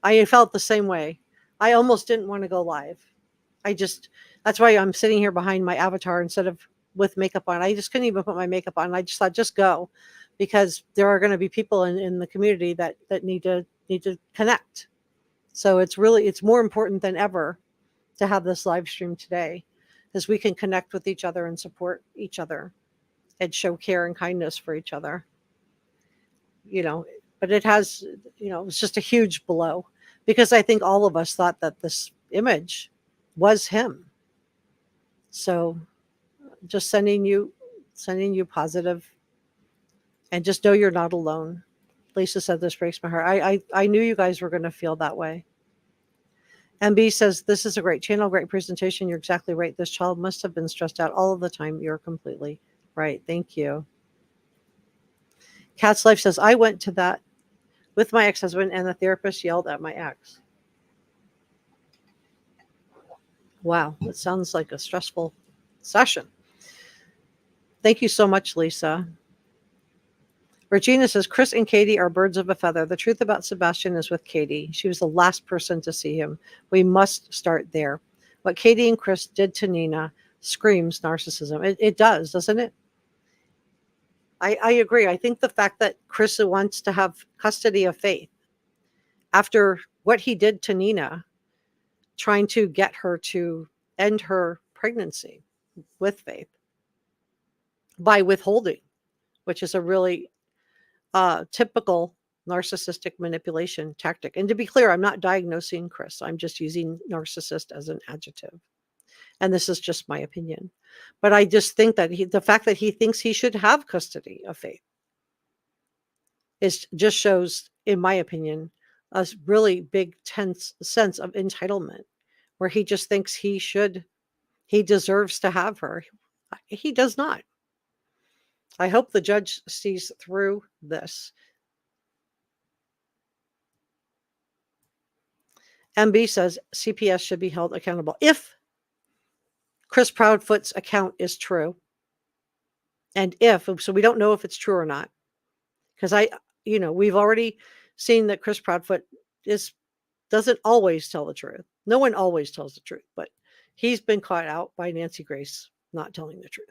I felt the same way. I almost didn't want to go live. That's why I'm sitting here behind my avatar instead of with makeup on. I just couldn't even put my makeup on. I just thought, just go, because there are going to be people in the community that need to connect. So it's more important than ever to have this live stream today, because we can connect with each other and support each other and show care and kindness for each other. But it has, it's just a huge blow, because I think all of us thought that this image was him. So just sending you positive, and just know you're not alone. Lisa said, this breaks my heart. I knew you guys were going to feel that way. MB says, this is a great channel, great presentation. You're exactly right. This child must have been stressed out all of the time. You're completely right. Thank you. Cat's Life says, I went to that with my ex-husband, and the therapist yelled at my ex. Wow, it sounds like a stressful session. Thank you so much, Lisa. Regina says, Chris and Katie are birds of a feather. The truth about Sebastian is with Katie. She was the last person to see him. We must start there. What Katie and Chris did to Nina screams narcissism. It does, doesn't it? I agree. I think the fact that Chris wants to have custody of Faith after what he did to Nina, trying to get her to end her pregnancy with Faith by withholding, which is a really typical narcissistic manipulation tactic. And to be clear, I'm not diagnosing Chris. I'm just using narcissist as an adjective. And this is just my opinion. But I just think that the fact that he thinks he should have custody of Faith just shows, in my opinion, a really big tense sense of entitlement, where he just thinks he deserves to have her. He does not. I hope the judge sees through this. MB says CPS should be held accountable if Chris Proudfoot's account is true. And so we don't know if it's true or not. Because we've already seen that Chris Proudfoot doesn't always tell the truth. No one always tells the truth, but he's been caught out by Nancy Grace not telling the truth.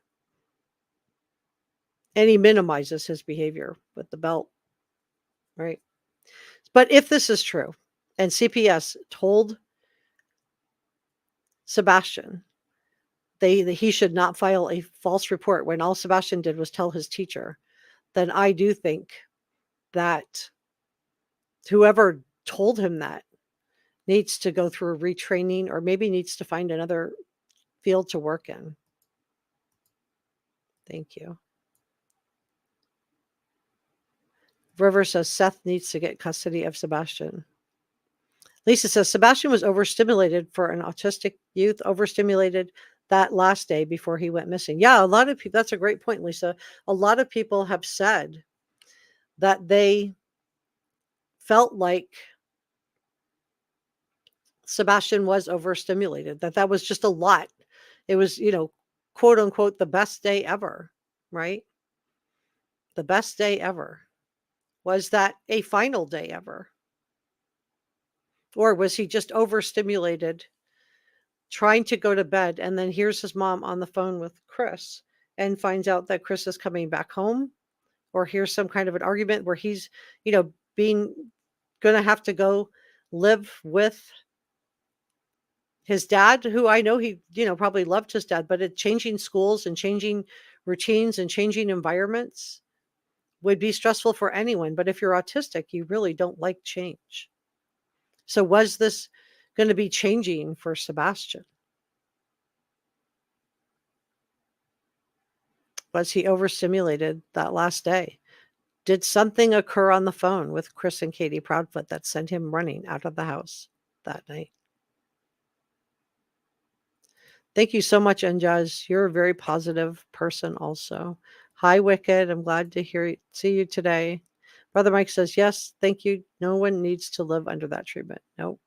And he minimizes his behavior with the belt, right? But if this is true, and CPS told Sebastian he should not file a false report when all Sebastian did was tell his teacher, then I do think that whoever told him that needs to go through a retraining, or maybe needs to find another field to work in. Thank you. River says Seth needs to get custody of Sebastian. Lisa says Sebastian was overstimulated for an autistic youth, overstimulated that last day before he went missing. Yeah, a lot of people, that's a great point, Lisa. A lot of people have said that they felt like Sebastian was overstimulated, that was just a lot. It was, quote unquote, the best day ever, right? The best day ever. Was that a final day ever? Or was he just overstimulated, trying to go to bed, and then here's his mom on the phone with Chris and finds out that Chris is coming back home? Or here's some kind of an argument where he's, going to have to go live with his dad, who I know he, probably loved his dad, but changing schools and changing routines and changing environments would be stressful for anyone. But if you're autistic, you really don't like change. So was this going to be changing for Sebastian? Was he overstimulated that last day Did something occur on the phone with Chris and Katie Proudfoot that sent him running out of the house that night? Thank you so much, Enjaz. You're a very positive person also. Hi, Wicked. I'm glad to see you today. Brother Mike says, yes, thank you. No one needs to live under that treatment. Nope.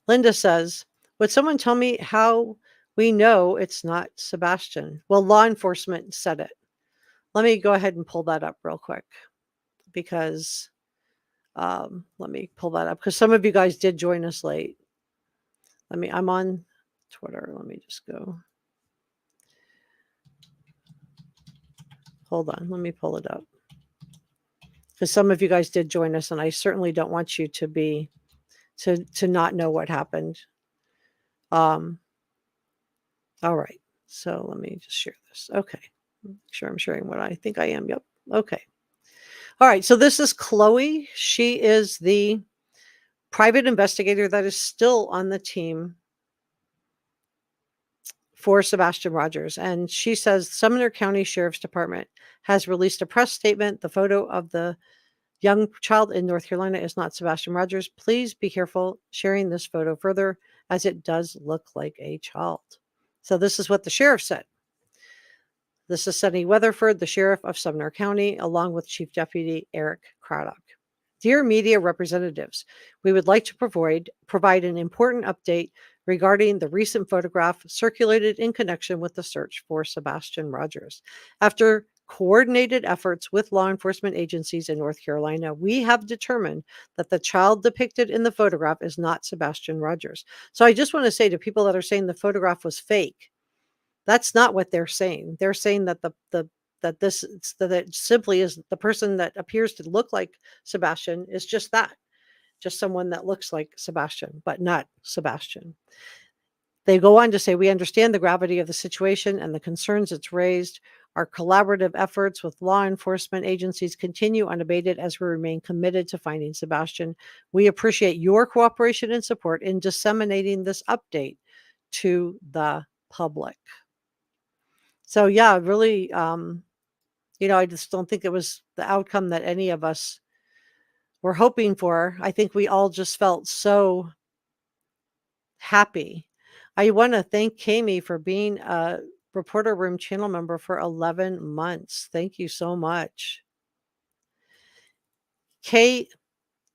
Linda says, would someone tell me how we know it's not Sebastian? Well, law enforcement said it. Let me go ahead and pull that up real quick because let me pull that up because some of you guys did join us late. I'm on Twitter. Let me just go. Hold on. Let me pull it up. Because some of you guys did join us, and I certainly don't want you to not know what happened. All right. So let me just share this. Okay. Make sure I'm sharing what I think I am. Yep. Okay. All right. So this is Chloe. She is the private investigator that is still on the team for Sebastian Rogers. And she says Sumner County Sheriffs Department has released a press statement. The photo of the young child in North Carolina is not Sebastian Rogers. Please be careful sharing this photo further as it does look like a child. So this is what the sheriff said. This is Sonny Weatherford, the sheriff of Sumner County, along with Chief Deputy Eric Craddock. Dear media representatives, we would like to provide an important update regarding the recent photograph circulated in connection with the search for Sebastian Rogers. After coordinated efforts with law enforcement agencies in North Carolina, we have determined that the child depicted in the photograph is not Sebastian Rogers. So I just want to say to people that are saying the photograph was fake, that's not what they're saying. They're saying that that it simply is the person that appears to look like Sebastian is just someone that looks like Sebastian, but not Sebastian. They go on to say, we understand the gravity of the situation and the concerns it's raised. Our collaborative efforts with law enforcement agencies continue unabated as we remain committed to finding Sebastian. We appreciate your cooperation and support in disseminating this update to the public. So yeah, really, I just don't think it was the outcome that any of us were hoping for. I think we all just felt so happy. I want to thank Kami for being a Reporter Room channel member for 11 months. Thank you so much. K.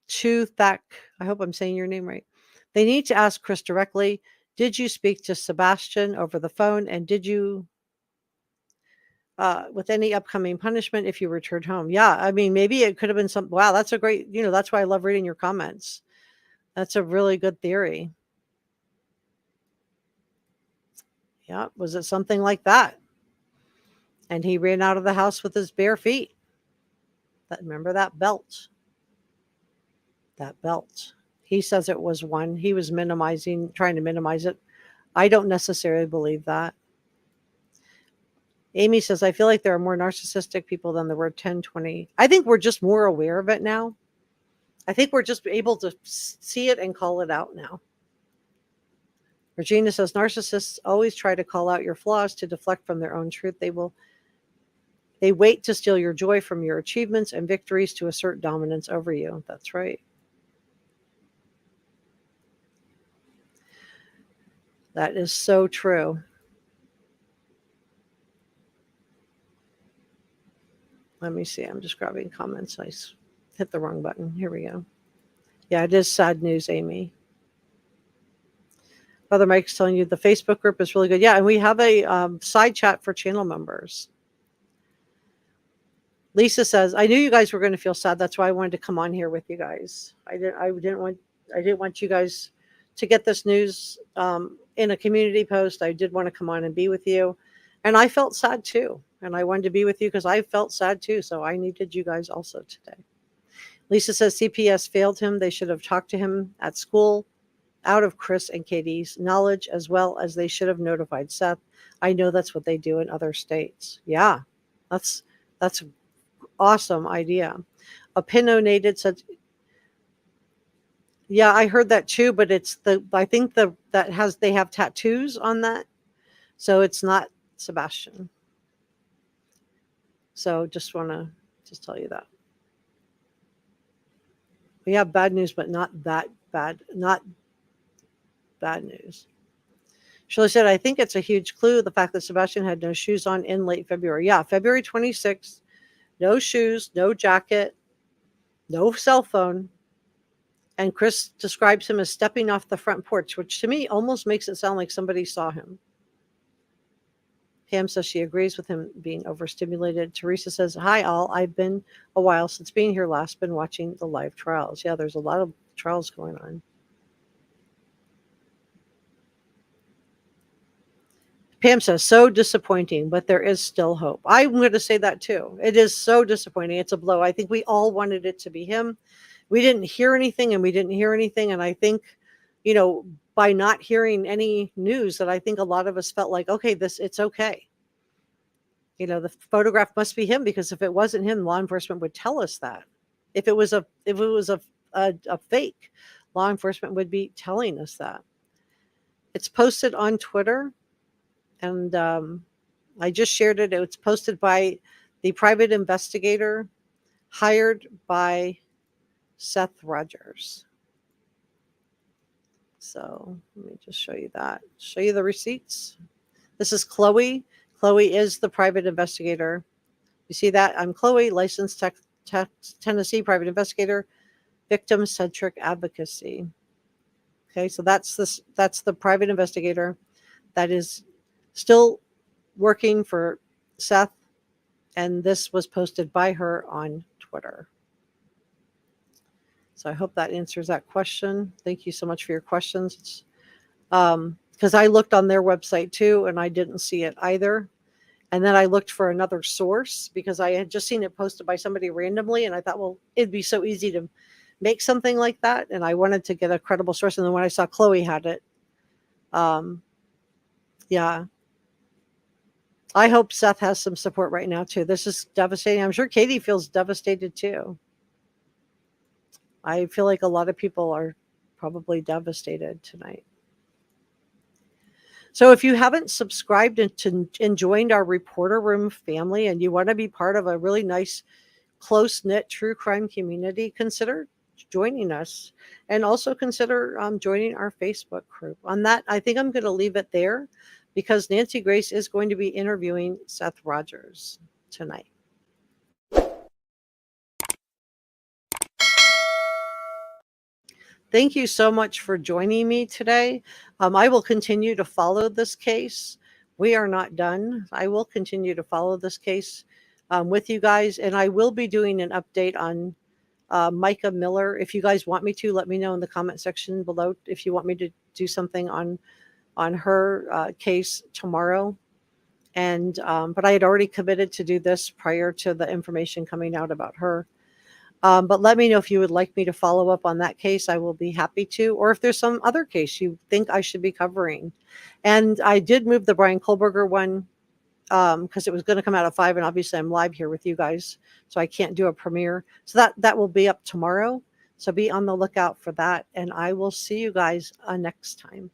Chuthak, I hope I'm saying your name right. They need to ask Chris directly, did you speak to Sebastian over the phone, and did you with any upcoming punishment if you returned home? Yeah, I mean, maybe it could have been some. Wow, that's a great, that's why I love reading your comments. That's a really good theory. Yeah, was it something like that? And he ran out of the house with his bare feet. Remember that belt? That belt. He says it was one. He was trying to minimize it. I don't necessarily believe that. Amy says, I feel like there are more narcissistic people than there were 10, 20. I think we're just more aware of it now. I think we're just able to see it and call it out now. Regina says, narcissists always try to call out your flaws to deflect from their own truth. They wait to steal your joy from your achievements and victories to assert dominance over you. That's right. That is so true. Let me see. I'm just grabbing comments. I hit the wrong button. Here we go. Yeah, it is sad news, Amy. Brother Mike's telling you the Facebook group is really good. Yeah, and we have a side chat for channel members. Lisa says, I knew you guys were going to feel sad. That's why I wanted to come on here with you guys. I didn't want you guys to get this news in a community post. I did want to come on and be with you. And I felt sad too. And I wanted to be with you because I felt sad too. So I needed you guys also today. Lisa says CPS failed him. They should have talked to him at school out of Chris and Katie's knowledge, as well as they should have notified Seth. I know that's what they do in other states. Yeah, that's an awesome idea. Opinionated said, yeah, I heard that too, but I think they have tattoos on that. So it's not Sebastian. So just want to just tell you that. We have bad news, but not that bad. Not bad news. Shirley said, I think it's a huge clue, the fact that Sebastian had no shoes on in late February. Yeah, February 26th, no shoes, no jacket, no cell phone. And Chris describes him as stepping off the front porch, which to me almost makes it sound like somebody saw him. Pam says she agrees with him being overstimulated. Teresa says, hi, all. I've been a while since being here last, been watching the live trials. Yeah, there's a lot of trials going on. Pam says, so disappointing, but there is still hope. I'm going to say that too. It is so disappointing. It's a blow. I think we all wanted it to be him. We didn't hear anything and we didn't hear anything. And I think, you know, by not hearing any news, that I think a lot of us felt like, okay, it's okay. You know, the photograph must be him, because if it wasn't him, law enforcement would tell us that. If it was a fake, law enforcement would be telling us that. It's posted on Twitter, and I just shared it. It's posted by the private investigator hired by Seth Rogers. So let me just show you that. Show you the receipts. This is Chloe. Chloe is the private investigator. You see that? I'm Chloe, licensed Tennessee private investigator, victim-centric advocacy. Okay, so that's the private investigator that is still working for Seth, and this was posted by her on Twitter. So I hope that answers that question. Thank you so much for your questions. Because I looked on their website too, and I didn't see it either. And then I looked for another source because I had just seen it posted by somebody randomly, and I thought, well, it'd be so easy to make something like that, and I wanted to get a credible source. And then when I saw Chloe had it, yeah. I hope Seth has some support right now too. This is devastating. I'm sure Katie feels devastated too. I feel like a lot of people are probably devastated tonight. So if you haven't subscribed and joined our Reporter Room family, and you want to be part of a really nice, close-knit true crime community, consider joining us, and also consider joining our Facebook group. On that, I think I'm going to leave it there, because Nancy Grace is going to be interviewing Seth Rogers tonight. Thank you so much for joining me today. I will continue to follow this case. We are not done. I will continue to follow this case with you guys, and I will be doing an update on Micah Miller. If you guys want me to, let me know in the comment section below if you want me to do something on her case tomorrow. And but I had already committed to do this prior to the information coming out about her. But let me know if you would like me to follow up on that case. I will be happy to, or if there's some other case you think I should be covering. And I did move the Brian Kohlberger one because it was going to come out at 5, and obviously I'm live here with you guys, so I can't do a premiere. So that will be up tomorrow. So be on the lookout for that, and I will see you guys next time.